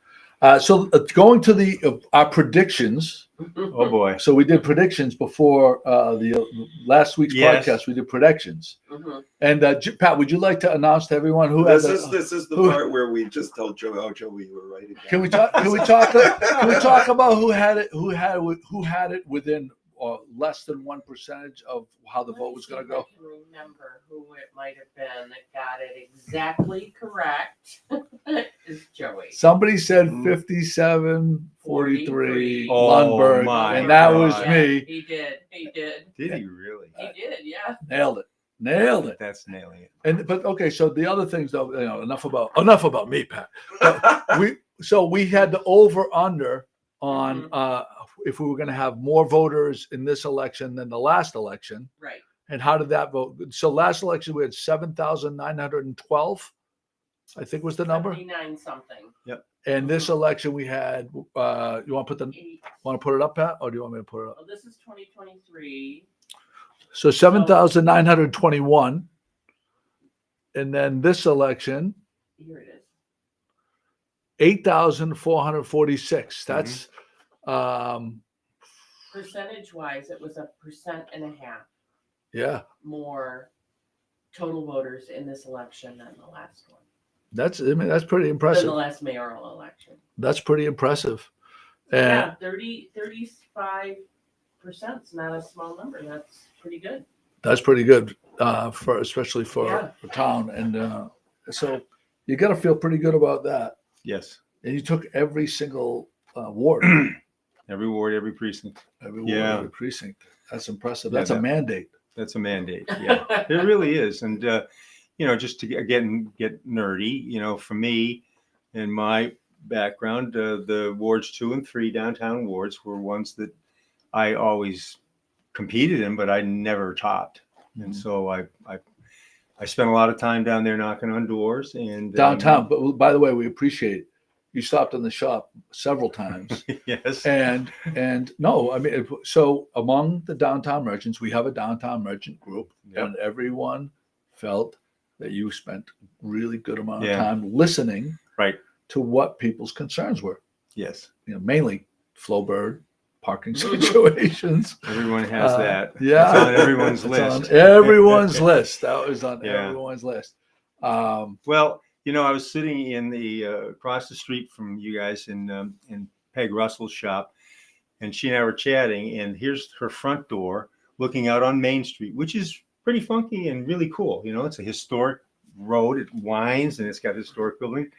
C: So going to the our predictions.
H: Oh boy.
C: So we did predictions before the last week's
H: Yes.
C: podcast. We did predictions.
E: Mhm.
C: And Pat, would you like to announce to everyone who
B: This
C: has
B: is the
C: who-
B: part where we just told Joe how Joe you were right again.
C: Can we talk? Can we talk about who had it? Who had it within less than 1% of how the vote was going to go?
E: I can remember who it might have been that got it exactly correct. Is Joey.
C: Somebody said 57, 43,
H: Oh,
C: Lundberg,
H: my
C: and that was
H: God.
C: me.
E: He did.
H: Did he really?
E: He did, yeah.
C: Nailed it.
H: That's nailing it.
C: But okay, so the other things though, enough about me, Pat. We had the over under on if we were going to have more voters in this election than the last election.
E: Right.
C: And how did that vote? So last election we had 7,912, I think was the number.
E: 79 something.
C: And this election we had. You want to put it up, Pat, or do you want me to put it up?
E: Well, this is 2023.
C: So 7,921, and then this election.
E: Here it is.
C: 8,446. That's
E: Percentage wise, it was 1.5%
C: yeah.
E: more total voters in this election than the last one.
C: That's pretty
E: Than
C: impressive.
E: the last mayoral election.
C: That's pretty impressive. And
E: Yeah, 35% is not a small number. That's pretty good.
C: that's pretty good especially for
E: Yeah.
C: a town. And so you got to feel pretty good about that.
H: Yes.
C: And you took every single ward,
H: Every ward, every precinct.
C: every ward,
H: Yeah.
C: every precinct. That's impressive.
H: Yeah,
C: That's a
H: that-
C: mandate.
H: That's a mandate. Yeah, it really is. And, just to get nerdy, for me and my background, the wards 2 and 3 downtown wards were ones that I always competed in, but I never topped. And so I spent a lot of time down there knocking on doors and
C: Downtown. But by the way, we appreciate you stopped in the shop several times.
H: Yes.
C: And no, I mean, so among the downtown merchants, we have a downtown merchant group,
H: Yep.
C: and everyone felt that you spent really good amount of
H: Yeah.
C: time listening
H: Right.
C: to what people's concerns were.
H: Yes.
C: Mainly Flowbird, parking situations.
H: Everyone has that.
C: Yeah,
H: It's on everyone's
C: It's
H: list.
C: on everyone's list. That was on
H: Yeah.
C: everyone's list.
H: Well, I was sitting in the across the street from you guys in Peg Russell's shop, and she and I were chatting. And here's her front door, looking out on Main Street, which is pretty funky and really cool. It's a historic road. It winds, and it's got historic building.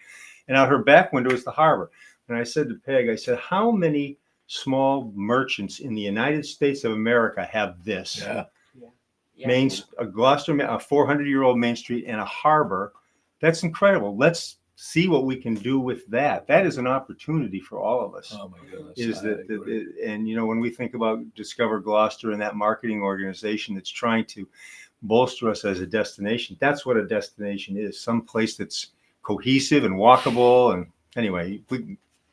H: And out her back window is the harbor. And I said to Peg, how many small merchants in the United States of America have this?
C: Yeah.
E: Yeah.
H: Gloucester, a 400-year-old Main Street and a harbor. That's incredible. Let's see what we can do with that. That is an opportunity for all of us.
C: Oh my goodness.
H: Is
C: I agree.
H: when we think about Discover Gloucester and that marketing organization that's trying to bolster us as a destination, that's what a destination is. Some place that's cohesive and walkable. And anyway,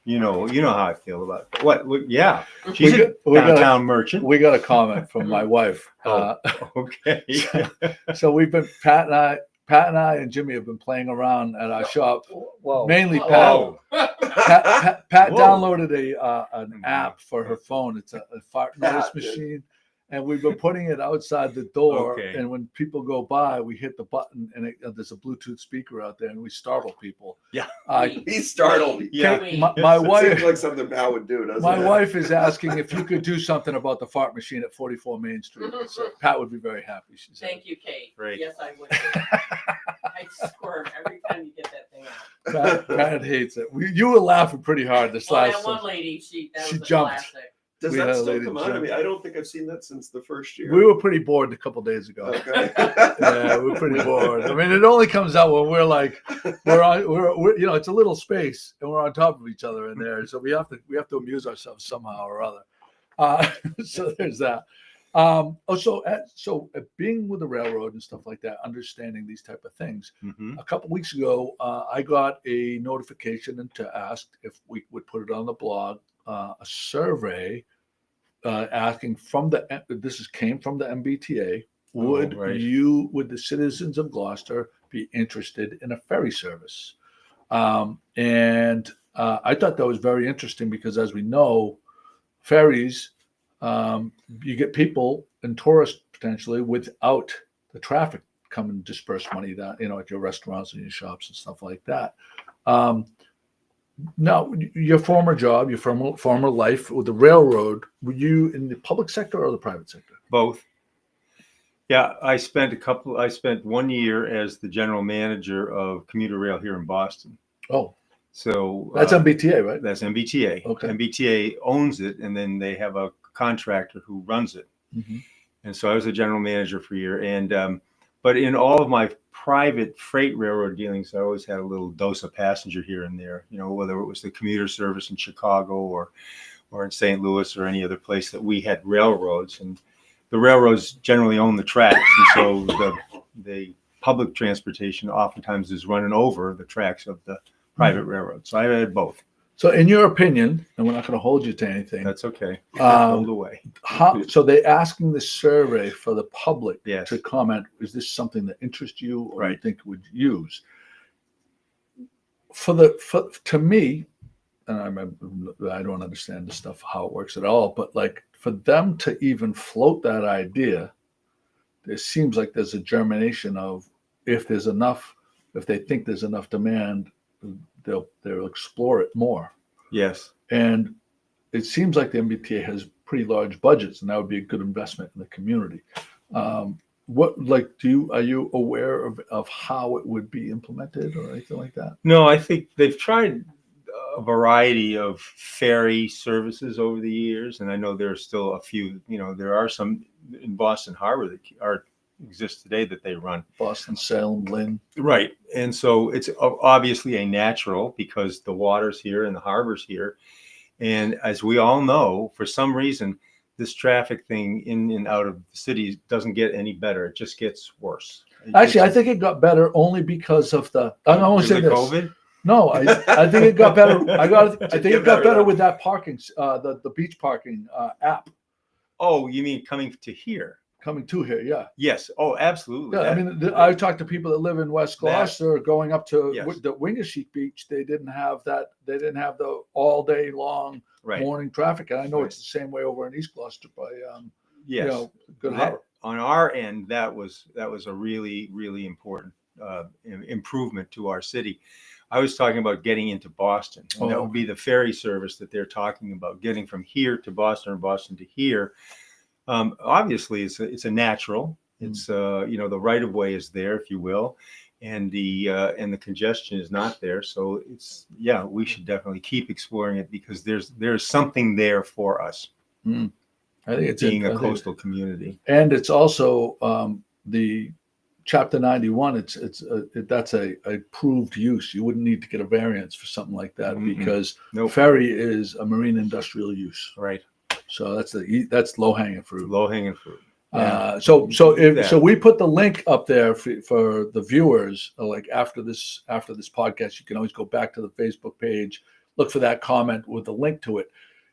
H: you know how I feel about it. What? Yeah, she's a downtown merchant.
C: We got a comment from my wife.
H: Okay.
C: So we've been Pat and I and Jimmy have been playing around at our shop.
D: Whoa.
C: Mainly Pat.
H: Whoa.
C: Pat
H: Whoa.
C: downloaded an app for her phone. It's a fart noise
B: Yeah, dude.
C: machine, and we've been putting it outside the door.
H: Okay.
C: And when people go by, we hit the button, and there's a Bluetooth speaker out there, and we startle people.
H: Yeah.
B: He's startled.
H: Yeah.
E: Wait.
C: My
B: Seems
C: wife.
B: like something Mal would do, doesn't
C: My
B: it?
C: wife is asking if you could do something about the fart machine at 44 Main Street. So Pat would be very happy. She said.
E: Thank you, Kate.
H: Great.
E: Yes, I would. I squirm every time you get that thing out.
C: Pat hates it. You were laughing pretty hard this
E: Well,
C: last
E: that one
C: time.
E: lady, that
C: She
E: was a
C: jumped.
E: classic.
B: Does
C: We
B: that
C: had a
B: still
C: lady
B: come out of
C: jump.
B: me? I don't think I've seen that since the first year.
C: We were pretty bored a couple days ago.
B: Okay.
C: Yeah, we're pretty bored. I mean, it only comes out when we're it's a little space and we're on top of each other in there, so we have to amuse ourselves somehow or other. So there's that. So being with the railroad and stuff like that, understanding these type of things.
H: Mhm.
C: A couple weeks ago, I got a notification to ask if we would put it on the blog, a survey asking came from the MBTA, would
H: right.
C: would the citizens of Gloucester be interested in a ferry service? And I thought that was very interesting because, as we know, ferries, you get people and tourists potentially without the traffic come and disperse money that, at your restaurants and your shops and stuff like that. Now, your former job, your former life with the railroad, were you in the public sector or the private sector?
H: Both. Yeah, I spent 1 year as the general manager of commuter rail here in Boston.
C: Oh,
H: so
C: that's MBTA, right?
H: That's MBTA.
C: Okay.
H: MBTA owns it, and then they have a contractor who runs it.
C: Mm-hmm.
H: And so I was a general manager for a year. And but in all of my private freight railroad dealings, I always had a little dose of passenger here and there. Whether it was the commuter service in Chicago or in St. Louis or any other place that we had railroads. And the railroads generally own the tracks, and so the public transportation oftentimes is running over the tracks of the private railroad. So I had both.
C: So, in your opinion, and we're not going to hold you to anything.
H: That's okay. Hold away.
C: So they're asking the survey for the public
H: Yes.
C: to comment. Is this something that interests you or you
H: Right.
C: think would use? To me, and I don't understand the stuff, how it works at all, but like for them to even float that idea, it seems like there's a germination of if they think there's enough demand, they'll explore it more.
H: Yes.
C: And it seems like the MBTA has pretty large budgets, and that would be a good investment in the community. Are you aware of how it would be implemented or anything like that?
H: No, I think they've tried a variety of ferry services over the years, and I know there are still a few. There are some in Boston Harbor that exist today that they run.
C: Boston, Salem, Lynn.
H: Right. And so it's obviously a natural because the water's here and the harbor's here. And as we all know, for some reason, this traffic thing in and out of the city doesn't get any better. It just gets worse.
C: Actually, I think it got better only because of I'm going to say this.
H: COVID?
C: No, I think it got better. I think it got better with that parking, the beach parking app.
H: Oh, you mean coming to here?
C: Coming to here, yeah.
H: Yes. Oh, absolutely.
C: Yeah, I talked to people that live in West Gloucester, going up to
H: Yes.
C: the Wingasheek Beach. They didn't have that. They didn't have the all day long
H: Right.
C: morning traffic. And I know
H: Right.
C: it's the same way over in East Gloucester by
H: Yes.
C: Good
H: That-
C: Harbor.
H: On our end, that was a really, really important improvement to our city. I was talking about getting into Boston. And that would be the ferry service that they're talking about, getting from here to Boston or Boston to here. Obviously, it's a natural. It's the right of way is there, if you will, and the congestion is not there. So we should definitely keep exploring it because there's something there for us.
C: I think it's
H: being a coastal community,
C: and it's also the Chapter 91. That's a approved use. You wouldn't need to get a variance for something like that because ferry is a marine industrial use.
H: Right.
C: So that's low hanging fruit.
H: Low hanging fruit. Yeah.
C: So we put the link up there for the viewers. Like after this podcast, you can always go back to the Facebook page, look for that comment with the link to it.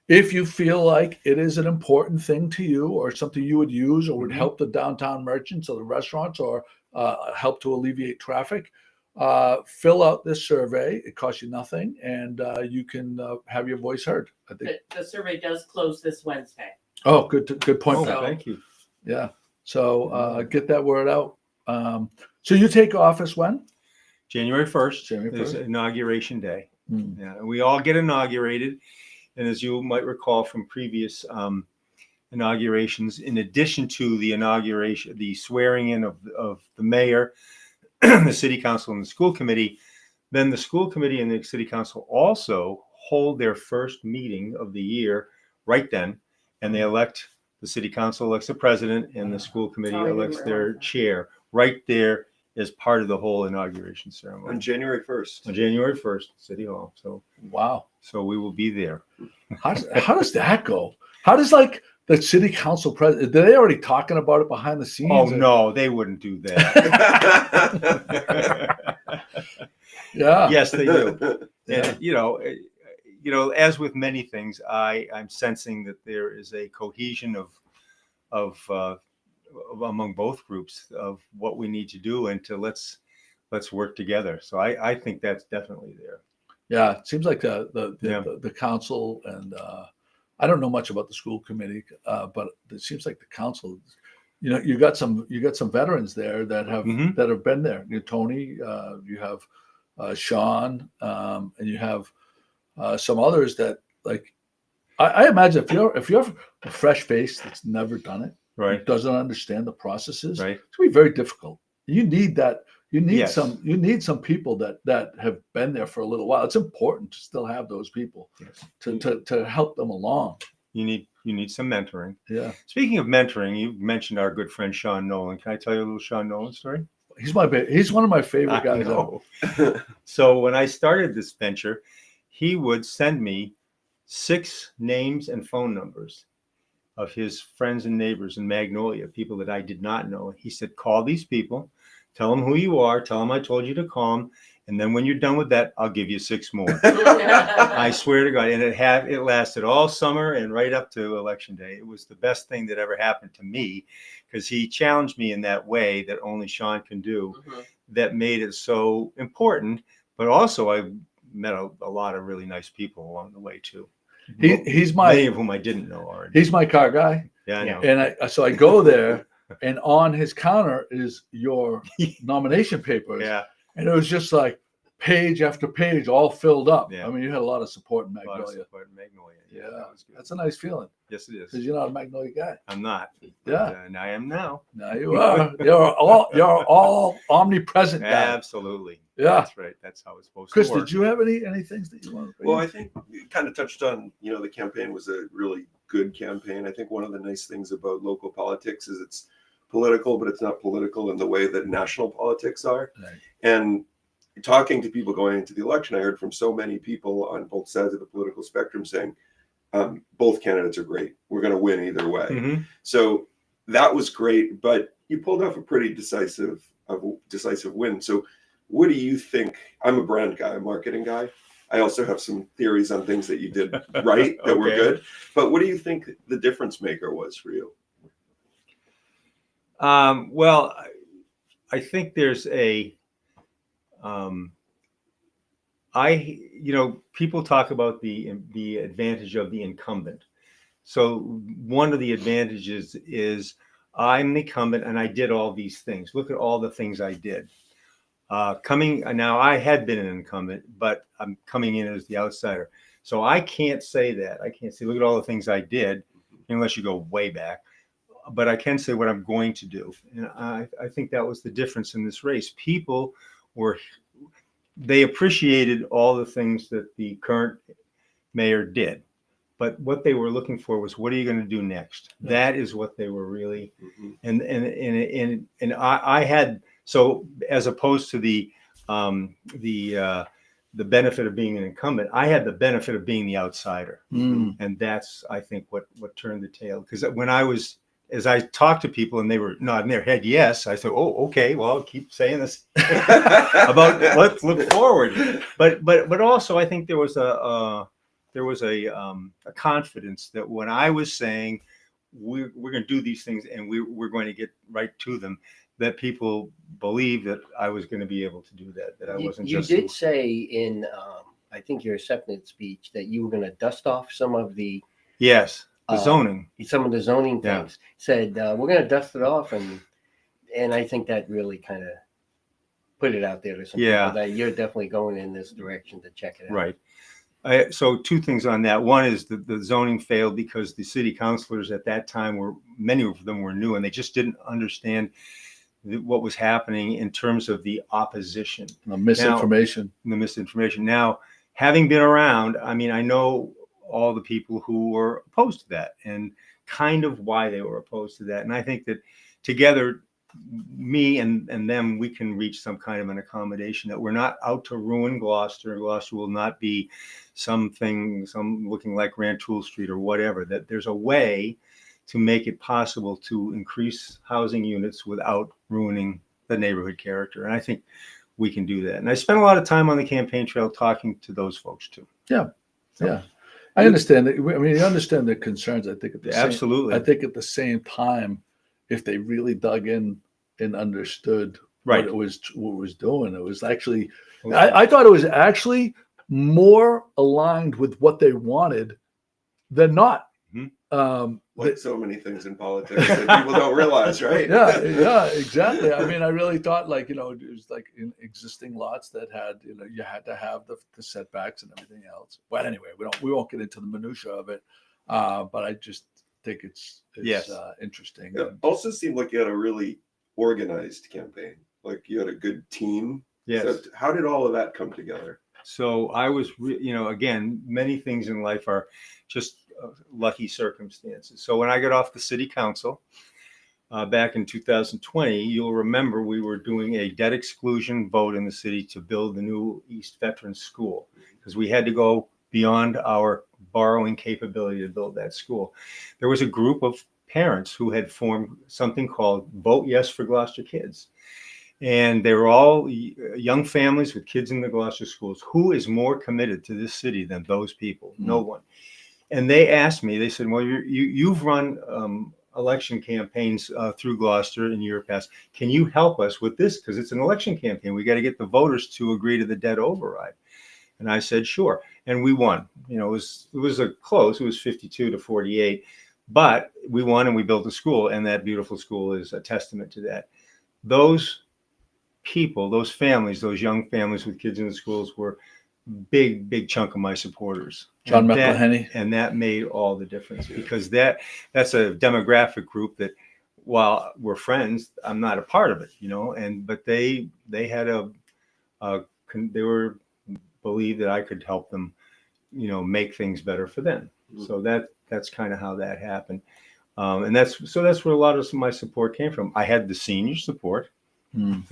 C: If you feel like it is an important thing to you or something you would use or would help the downtown merchants or the restaurants or help to alleviate traffic, fill out this survey. It costs you nothing, and you can have your voice heard. I think
E: the survey does close this Wednesday.
C: Oh, good point.
H: Oh,
C: Pat.
H: thank you.
C: Yeah. So get that word out. So you take office when?
H: January 1st.
C: January
H: is
C: 1st.
H: Inauguration Day. Yeah, we all get inaugurated. And as you might recall from previous inaugurations, in addition to the inauguration, the swearing in of the mayor, the city council, and the school committee, then the school committee and the city council also hold their first meeting of the year right then, and they the city council elects the president, and the school committee elects their chair right there as part of the whole inauguration ceremony.
B: On January 1st.
H: On January 1st, City Hall. So
C: wow.
H: So we will be there.
C: How does that go? How does the city council president? Are they already talking about it behind the scenes?
H: Oh no, they wouldn't do that.
C: Yeah.
H: Yes, they do. And as with many things, I'm sensing that there is a cohesion of among both groups of what we need to do and to let's work together. So I think that's definitely there.
C: Yeah, it seems like the
H: Yeah.
C: the council and I don't know much about the school committee, but it seems like the council. You know, you got some veterans there that have
H: Mhm.
C: been there. You know, Tony, you have Sean, and you have some others that like. I imagine if you're a fresh face that's never done it,
H: Right.
C: doesn't understand the processes,
H: Right.
C: it's gonna be very difficult. You need that. You need
H: Yes.
C: some people that have been there for a little while. It's important to still have those people
H: Yes.
C: to help them along.
H: You need some mentoring.
C: Yeah,
H: Speaking of mentoring, you mentioned our good friend Sean Nolan. Can I tell you a little Sean Nolan story?
C: he's one of my favorite
H: I
C: guys.
H: know. So when I started this venture, he would send me 6 names and phone numbers of his friends and neighbors in Magnolia, people that I did not know. He said, call these people, tell them who you are, tell them I told you to call them, and then when you're done with that, I'll give you 6 more. I swear to God. And it lasted all summer and right up to election day. It was the best thing that ever happened to me because he challenged me in that way that only Sean can do. That made it so important. But also I met a lot of really nice people along the way too.
C: He's
H: Many
C: my
H: of whom I didn't know already.
C: he's my car guy,
H: Yeah, I know.
C: and I go there, and on his counter is your nomination papers.
H: Yeah,
C: And it was just like page after page, all filled up.
H: Yeah.
C: I mean, you had a lot of support in
H: a lot of
C: Magnolia.
H: support in Magnolia.
C: Yeah,
H: that was good.
C: that's a nice feeling
H: Yes, it is.
C: because you're not a Magnolia guy.
H: I'm not.
C: Yeah.
H: And I am now.
C: Now you are. You're all omnipresent guy.
H: Absolutely.
C: Yeah.
H: That's right. That's how it's supposed
C: Chris,
H: to work.
C: did you have any things that you wanted to?
B: Well, I think you kind of touched on, the campaign was a really good campaign. I think one of the nice things about local politics is it's political, but it's not political in the way that national politics are.
C: Right.
B: And talking to people going into the election, I heard from so many people on both sides of the political spectrum saying, both candidates are great. We're going to win either way.
H: Mhm.
B: So that was great, but you pulled off a pretty decisive win. So what do you think? I'm a brand guy, a marketing guy. I also have some theories on things that you did right that were
H: Okay.
B: good. But what do you think the difference maker was for you?
H: Well, I think there's people talk about the advantage of the incumbent. So one of the advantages is I'm the incumbent and I did all these things. Look at all the things I did. Now I had been an incumbent, but I'm coming in as the outsider. So I can't say that. I can't say, look at all the things I did, unless you go way back. But I can say what I'm going to do. And I think that was the difference in this race. People they appreciated all the things that the current mayor did. But what they were looking for was, what are you going to do next?
C: Yeah.
H: That is what they were really,
B: Mm-hmm.
H: and I had, so as opposed to the benefit of being an incumbent, I had the benefit of being the outsider.
C: Mm.
H: And that's, I think, what turned the tail. Because as I talked to people and they were nodding their head yes, I said, oh, okay, well, I'll keep saying this about let's look forward. But also I think there was a confidence that when I was saying we're going to do these things and we're going to get right to them, that people believed that I was going to be able to do that. That I wasn't
D: You
H: just.
D: did say in, I think your acceptance speech that you were going to dust off some of the
H: Yes, the zoning.
D: some of the zoning
H: Yeah.
D: things. Said we're going to dust it off, and I think that really kind of put it out there to some
H: Yeah.
D: people that you're definitely going in this direction to check it out.
H: Right. So 2 things on that. One is the zoning failed because the city councilors at that time many of them were new and they just didn't understand what was happening in terms of the opposition.
C: The misinformation.
H: The misinformation. Now, having been around, I mean, I know all the people who were opposed to that and kind of why they were opposed to that. And I think that together, me and them, we can reach some kind of an accommodation that we're not out to ruin Gloucester. Gloucester will not be some looking like Rantoul Street or whatever, that there's a way to make it possible to increase housing units without ruining the neighborhood character. And I think we can do that. And I spent a lot of time on the campaign trail talking to those folks too.
C: Yeah. I understand that. I mean, you understand the concerns. I think
H: Absolutely.
C: I think at the same time, if they really dug in and understood
H: Right.
C: what it was doing. It was actually, I thought it was actually more aligned with what they wanted than not.
B: Like so many things in politics that people don't realize, right?
C: Yeah, exactly. I mean, I really thought like, it was like in existing lots that had, you had to have the setbacks and everything else. But anyway, we won't get into the minutia of it. But I just think it's
H: Yes.
C: Interesting.
B: It also seemed like you had a really organized campaign. Like you had a good team.
H: Yes.
B: So how did all of that come together?
H: So I was, again, many things in life are just lucky circumstances. So when I got off the city council back in 2020, you'll remember we were doing a debt exclusion vote in the city to build the new East Veterans School because we had to go beyond our borrowing capability to build that school. There was a group of parents who had formed something called Vote Yes for Gloucester Kids. And they were all young families with kids in the Gloucester schools. Who is more committed to this city than those people? No one. And they asked me, they said, well, you've run election campaigns through Gloucester in year past. Can you help us with this? Because it's an election campaign. We got to get the voters to agree to the debt override. And I said, sure. And we won. It was a close. It was 52-48. But we won and we built a school. And that beautiful school is a testament to that. Those people, those families, those young families with kids in the schools were big chunk of my supporters.
C: John McElhenney.
H: And that made all the difference because that's a demographic group that while we're friends, I'm not a part of it, but they had they were believed that I could help them, make things better for them. So that's kind of how that happened. And that's where a lot of my support came from. I had the senior support. And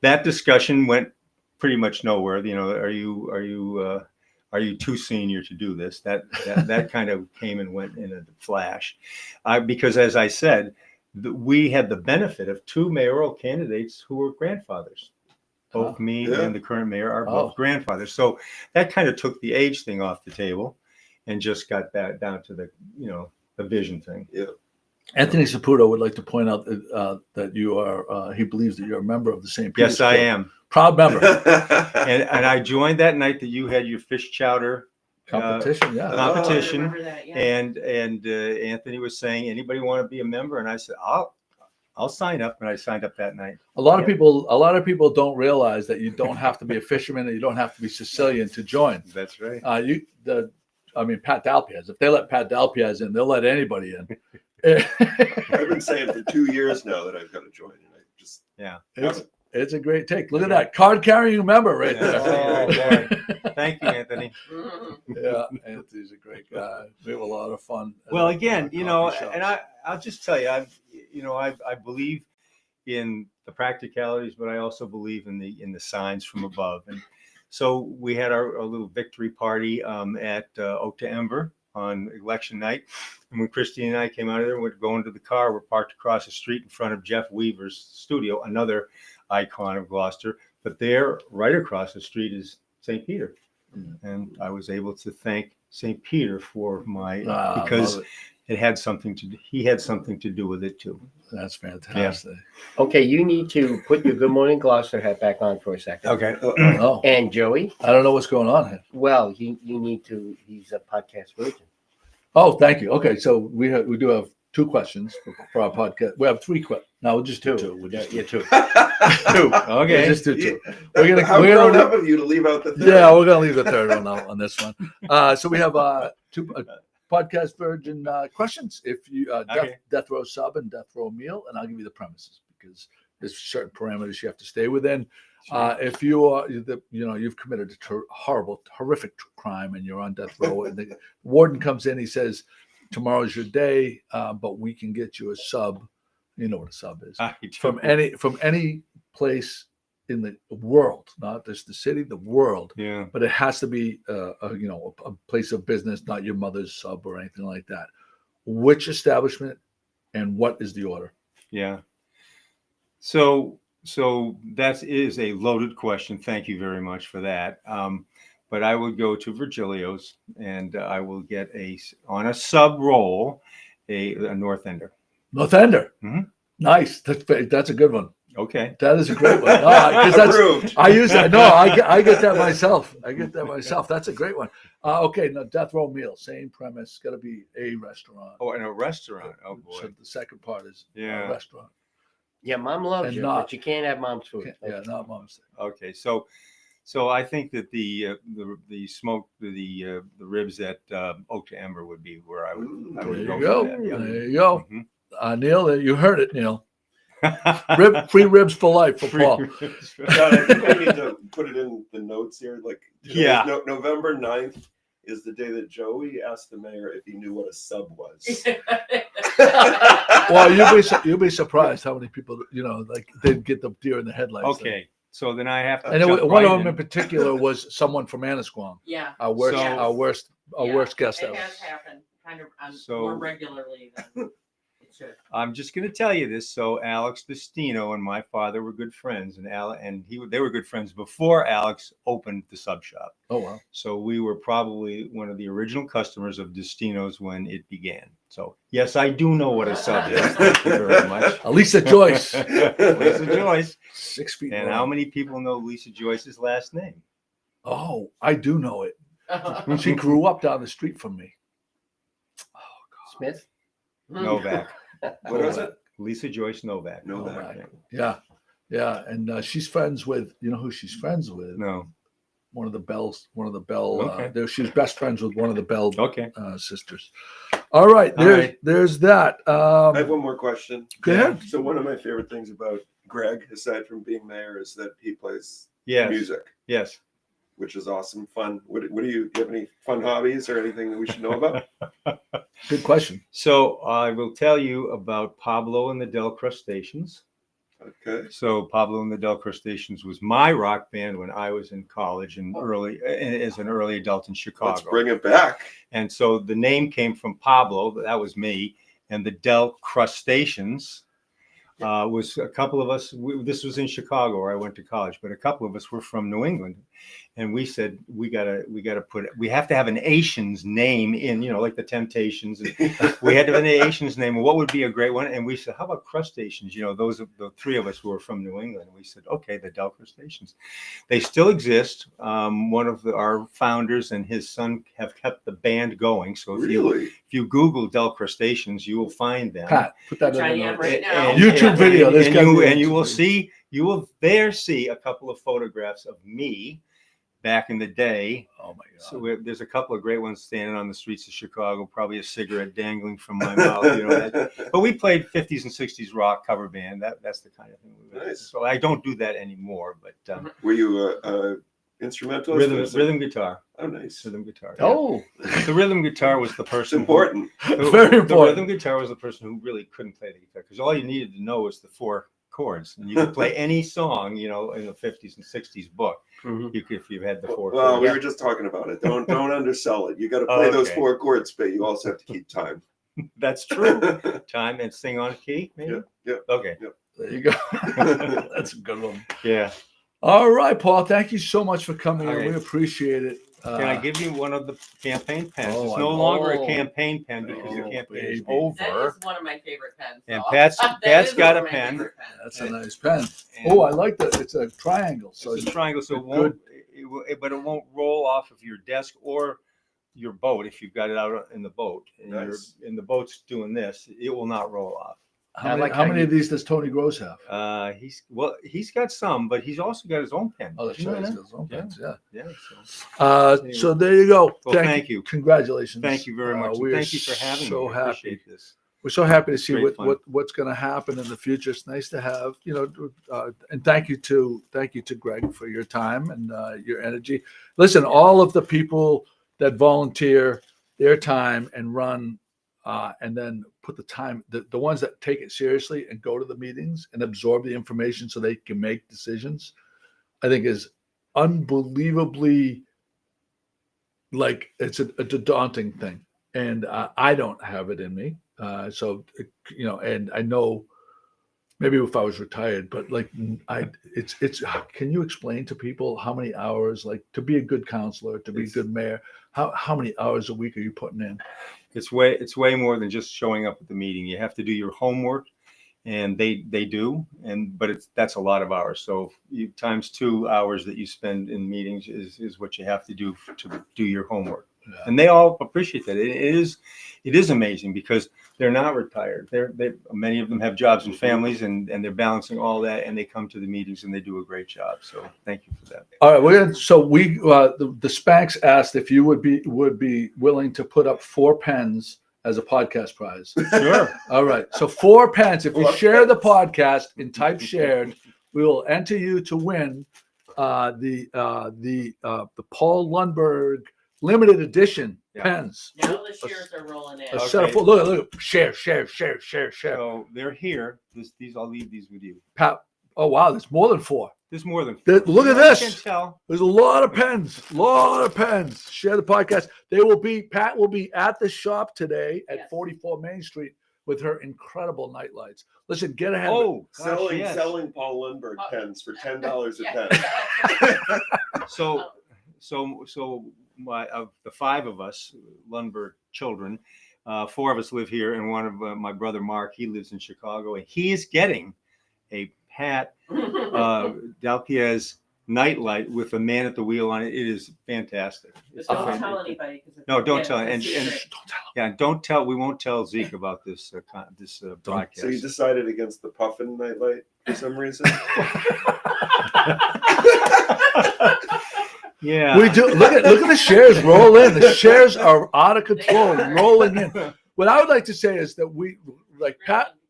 H: that discussion went pretty much nowhere. Are you too senior to do this? That kind of came and went in a flash. Because as I said, we had the benefit of two mayoral candidates who were grandfathers. Both me and the current mayor are both grandfathers. So that kind of took the age thing off the table and just got that down to the vision thing.
B: Yeah.
C: Anthony Saputo would like to point out that you are, he believes that you're a member of the St. Peter's
H: Yes, I am.
C: Proud member.
H: and I joined that night that you had your fish chowder
C: competition.
H: Competition.
E: I remember that, yeah.
H: And Anthony was saying, anybody want to be a member? And I said, I'll sign up. And I signed up that night.
C: A lot of people don't realize that you don't have to be a fisherman and you don't have to be Sicilian to join.
H: That's right.
C: Pat Dalpiaz. If they let Pat Dalpiaz in, they'll let anybody in.
B: I've been saying for 2 years now that I've got to join, and I just
C: It's a great take. Look at that card carrying member right there.
H: Oh, boy. Thank you, Anthony.
C: Yeah, Anthony's a great guy. We have a lot of fun.
H: Well, again, and I'll just tell you, I believe in the practicalities, but I also believe in the signs from above. And so we had our little victory party at Oak to Ember on election night. And when Christine and I came out of there, we're going to the car. We're parked across the street in front of Jeff Weaver's studio, another icon of Gloucester. But there, right across the street, is St. Peter. And I was able to thank St. Peter for because he had something to do with it too.
C: That's fantastic.
D: Yeah. Okay, you need to put your Good Morning Gloucester hat back on for a second.
H: Okay.
D: And Joey?
C: I don't know what's going on here.
D: Well, you need to. He's a podcast virgin.
C: Oh, thank you. Okay, so we do have 2 questions for our podcast. We have 3 questions. No, we'll just do 2. We'll just do 2. 2. Okay, just do 2. We're gonna
B: have of you to leave out the third.
C: Yeah, we're gonna leave the third one out on this one. So we have 2 podcast virgin questions. If you death row sub and death row meal, and I'll give you the premises because there's certain parameters you have to stay within. If you are, you've committed a horrific crime and you're on death row, and the warden comes in, he says, "Tomorrow's your day, but we can get you a sub." You know what a sub is from any place in the world, not just the city, the world.
H: Yeah.
C: But it has to be a place of business, not your mother's sub or anything like that. Which establishment and what is the order?
H: Yeah. So that is a loaded question. Thank you very much for that. But I would go to Virgilio's and I will get on a sub roll a North Ender.
C: North Ender.
H: Mhm.
C: Nice. That's a good one.
H: Okay.
C: That is a great one. No, 'cause that's
B: Approved.
C: I use that. No, I get that myself. I get that myself. That's a great one. Okay, now death row meal, same premise. Got to be a restaurant.
H: Oh, in a restaurant. Oh boy.
C: So the second part is
H: Yeah.
C: a restaurant.
D: Yeah, mom loves
C: And
D: you,
C: not-
D: but you can't have mom's food.
C: Yeah, not mom's.
H: Okay, so I think that the smoke the ribs at Oak to Ember would be where I would
C: There you
H: go.
C: go.
H: For that. Yeah.
C: There you go.
H: Mhm.
C: Neil, you heard it, Neil. Free ribs for life for Paul.
B: God, I think we need to put it in the notes here. Like, today is
H: Yeah.
B: November 9th is the day that Joey asked the mayor if he knew what a sub was.
C: Well, you'll be surprised how many people like they'd get the deer in the headlights.
H: Okay, so then I have to.
C: And
H: jump
C: one
H: right
C: of them in particular was someone from Annisquam.
E: Yeah.
C: Our worst,
H: So-
C: our worst, our
E: Yeah,
C: worst guest
E: It
C: ever.
E: has happened kind of
H: So-
E: more regularly than it should.
H: I'm just going to tell you this. So Alex Destino and my father were good friends, and they were good friends before Alex opened the sub shop.
C: Oh wow.
H: So we were probably one of the original customers of Destino's when it began. So yes, I do know what a sub is. Thank you very much.
C: Lisa Joyce,
H: Lisa Joyce.
C: 6 feet.
H: And
C: long.
H: how many people know Lisa Joyce's last name?
C: Oh, I do know it. She grew up down the street from me.
D: Smith?
H: Novak.
B: What was it?
H: Lisa Joyce Novak.
B: Novak.
C: Yeah, yeah, and she's friends with. You know who she's friends with?
H: No.
C: One of the Bell.
H: Okay.
C: She was best friends with one of the Bell
H: Okay.
C: sisters. All right,
H: All right.
C: there's that.
B: I have one more question.
C: Go ahead.
B: So one of my favorite things about Greg, aside from being mayor, is that he plays
H: Yes.
B: music,
H: Yes.
B: which is awesome, fun. What do you have any fun hobbies or anything that we should know about?
C: Good question.
H: So I will tell you about Pablo and the Del Crustaceans.
B: Okay.
H: So Pablo and the Del Crustaceans was my rock band when I was in college and as an early adult in Chicago.
B: Let's bring it back.
H: And so the name came from Pablo, that was me, and the Del Crustaceans was a couple of us. This was in Chicago where I went to college, but a couple of us were from New England, and we said we have to have an Asian's name in, like the Temptations. And we had to have an Asian's name. What would be a great one? And we said, how about Crustaceans? Those are the three of us who were from New England. And we said, okay, the Del Crustaceans. They still exist. One of our founders and his son have kept the band going. So if you Google Del Crustaceans, you will find them.
C: Pat, put that
E: Which I
C: in the
E: am
C: notes.
E: right now.
C: YouTube video. There's gotta be a
H: And you
C: YouTube
H: will
C: video.
H: see a couple of photographs of me back in the day.
C: Oh my god.
H: So there's a couple of great ones standing on the streets of Chicago, probably a cigarette dangling from my mouth. But we played 50s and 60s rock cover band. That's the kind of thing we did.
B: Nice.
H: So I don't do that anymore, but
B: Were you a instrumentalist?
H: rhythm guitar.
B: Oh, nice.
H: Rhythm guitar. yeah.
C: Oh,
H: The rhythm guitar was the
B: It's
H: person.
B: important.
C: Very
H: The
C: important.
H: rhythm guitar was the person who really couldn't play the guitar because all you needed to know was the 4 chords, and you could play any song, in the 50s and 60s book.
D: Mhm.
H: If you had the 4
B: Well,
H: chords.
B: we were just talking about it. Don't undersell it. You got to play those
H: Okay.
B: 4 chords, but you also have to keep time.
H: That's true. Time and sing on key, maybe.
B: Yeah.
H: Okay.
C: there you go. That's a good one.
H: Yeah.
C: All right, Paul. Thank you so much for coming in.
H: Okay.
C: We appreciate it.
H: Can I give you one of the campaign pens?
C: Oh,
H: It's no
C: I-
H: longer a
D: oh.
H: campaign pen because the
C: Oh,
H: campaign is
C: baby.
E: That
H: over.
E: is one of my favorite pens.
H: And
E: though.
H: Pat's
E: That is
H: got
E: one
H: a
E: of my
H: pen.
E: favorite pens.
C: That's a nice pen.
H: And
C: Oh, I like that. It's a triangle. So
H: it's a triangle, so it
C: good.
H: won't. But it won't roll off of your desk or your boat if you've got it out in the boat. And
B: Nice.
H: the boat's doing this, it will not roll off.
C: how
D: I
C: many,
D: like
C: how
D: how
C: many
D: you-
C: of these does Tony Gross have?
H: He's got some, but he's also got his own pen.
C: Oh, that's
H: You know
C: right. He's
H: that?
C: got his own
H: Yeah.
C: pens, yeah.
H: Yeah. So.
C: So there you go.
H: Well, thank you.
C: Congratulations.
H: Thank you very much. and
C: We are
H: thank you for having me.
C: so
H: I
C: happy.
H: appreciate this.
C: We're so happy to see
H: Great fun.
C: what's going to happen in the future. It's nice to have, and thank you to Greg for your time and your energy. Listen, all of the people that volunteer their time and run and then put the time, the ones that take it seriously and go to the meetings and absorb the information so they can make decisions, I think is unbelievably, like, it's a daunting thing. And I don't have it in me. And I know maybe if I was retired, but like it's can you explain to people how many hours, like to be a good counselor, to be a good mayor, how many hours a week are you putting in?
H: It's way more than just showing up at the meeting. You have to do your homework, and they do, but that's a lot of hours. So you times 2 hours that you spend in meetings is what you have to do to do your homework. Yeah. And they all appreciate that. It is amazing because they're not retired. Many of them have jobs and families, and they're balancing all that, and they come to the meetings and they do a great job. So thank you for that.
C: All right, the Spanx asked if you would be willing to put up 4 pens as a podcast prize.
H: Sure.
C: All right, so 4 pens. If you share the podcast and type shared, we will enter you to win the Paul Lundberg limited edition pens.
E: Now the shares are rolling in.
C: Okay. Look, share.
H: So they're here. I'll leave these with you.
C: Pat, oh wow, there's more than 4.
H: There's more than 4.
C: Look at
H: I
C: this.
H: can't tell.
C: There's a lot of pens. Share the podcast. Pat will be at the shop today at 44 Main Street with her incredible night lights. Listen, get ahead.
B: Selling Paul Lundberg pens for $10 a pen.
H: So of the 5 of us Lundberg children, 4 of us live here, and one of my brother Mark, he lives in Chicago, and he is getting a Pat Dalpiez nightlight with a man at the wheel on it. It is fantastic.
E: Don't tell anybody.
H: No, don't tell. And don't tell. We won't tell Zeke about this broadcast.
B: So you decided against the Puffin nightlight for some reason?
H: Yeah,
C: we do. Look at the shares roll in. The shares are out of control, rolling in. What I would like to say is that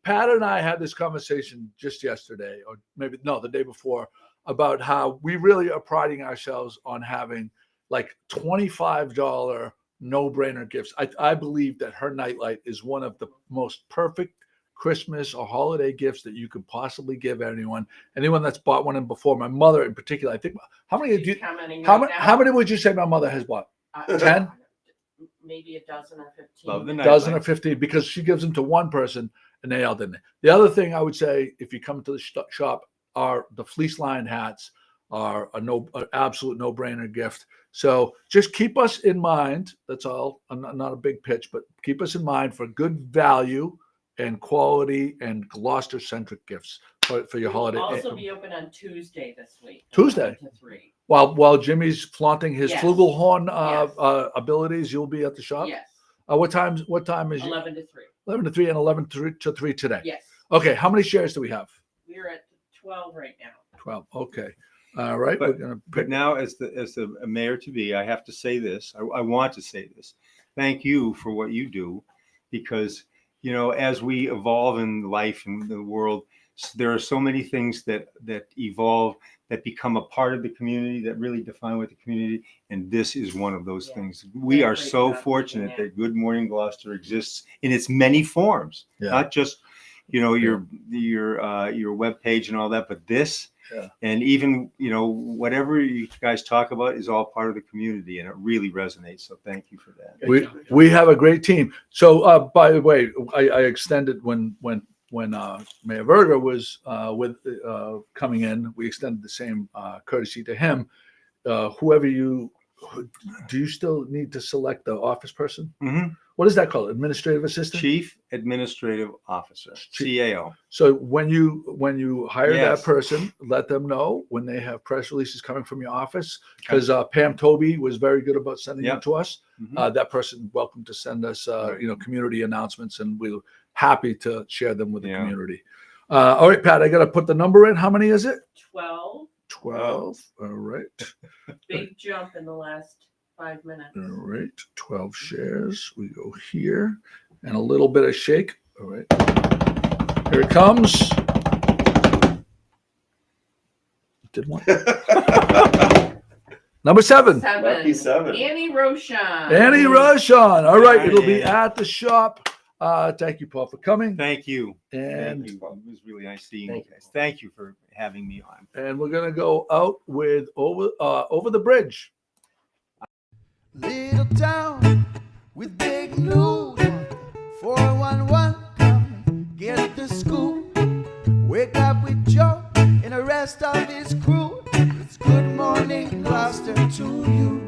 C: Pat and I had this conversation just yesterday, or maybe the day before, about how we really are priding ourselves on having like $25 no-brainer gifts. I believe that her nightlight is one of the most perfect Christmas or holiday gifts that you could possibly give anyone that's bought one in before. My mother in particular, I think. How many would you say my mother has bought? 10?
E: Maybe a dozen or 15.
H: Love the nightlight.
C: Dozen or 15, because she gives them to one person and they all didn't. The other thing I would say, if you come to the shop, are the fleece lined hats are an absolute no-brainer gift. So just keep us in mind. That's all. I'm not a big pitch, but keep us in mind for good value and quality and Gloucester-centric gifts for your holiday.
E: We'll also be open on Tuesday this week.
C: Tuesday?
E: 9 to 3.
C: While Jimmy's flaunting his flugelhorn abilities, you'll be at the shop?
E: Yes.
C: What time is
E: 11 to 3.
C: 11 to 3 and 11 to 3 today?
E: Yes.
C: Okay, how many shares do we have?
E: We're at 12 right now.
C: 12, okay. All right,
H: But-
C: we're going to
H: But now, as the mayor to be, I have to say this. I want to say this. Thank you for what you do, because as we evolve in life and the world, there are so many things that evolve, that become a part of the community, that really define what the community. And this is one of those things. We are so fortunate that Good Morning Gloucester exists in its many forms, not just your web page and all that, but this. Yeah. And even, whatever you guys talk about is all part of the community, and it really resonates. So thank you for that.
C: We have a great team. So, by the way, I extended when Mayor Verger was coming in, we extended the same courtesy to him. Do you still need to select the office person?
H: Mm-hmm.
C: What is that called? Administrative assistant?
H: Chief Administrative Officer, CAO.
C: So when you hire that person, let them know when they have press releases coming from your office, because Pam Toby was very good about sending them to us. Mm-hmm. That person welcome to send us community announcements, and we're happy to share them with the community. All right, Pat, I got to put the number in. How many is it?
E: 12.
C: 12. All right.
E: Big jump in the last 5 minutes.
C: All right. 12 shares. We go here, and a little bit of shake. All right. Here it comes. Did one. Number 7.
B: Lucky 7.
E: Annie Roshan.
C: All right. It'll be at the shop. Thank you, Paul, for coming.
H: Thank you.
C: And
H: Thank you. It was really nice seeing you guys. Thank you for having me on.
C: And we're gonna go out with over the bridge.
F: Little town with big news. 411, come get the scoop.
I: Wake up with Joe and the rest of his crew. It's Good Morning Gloucester to you.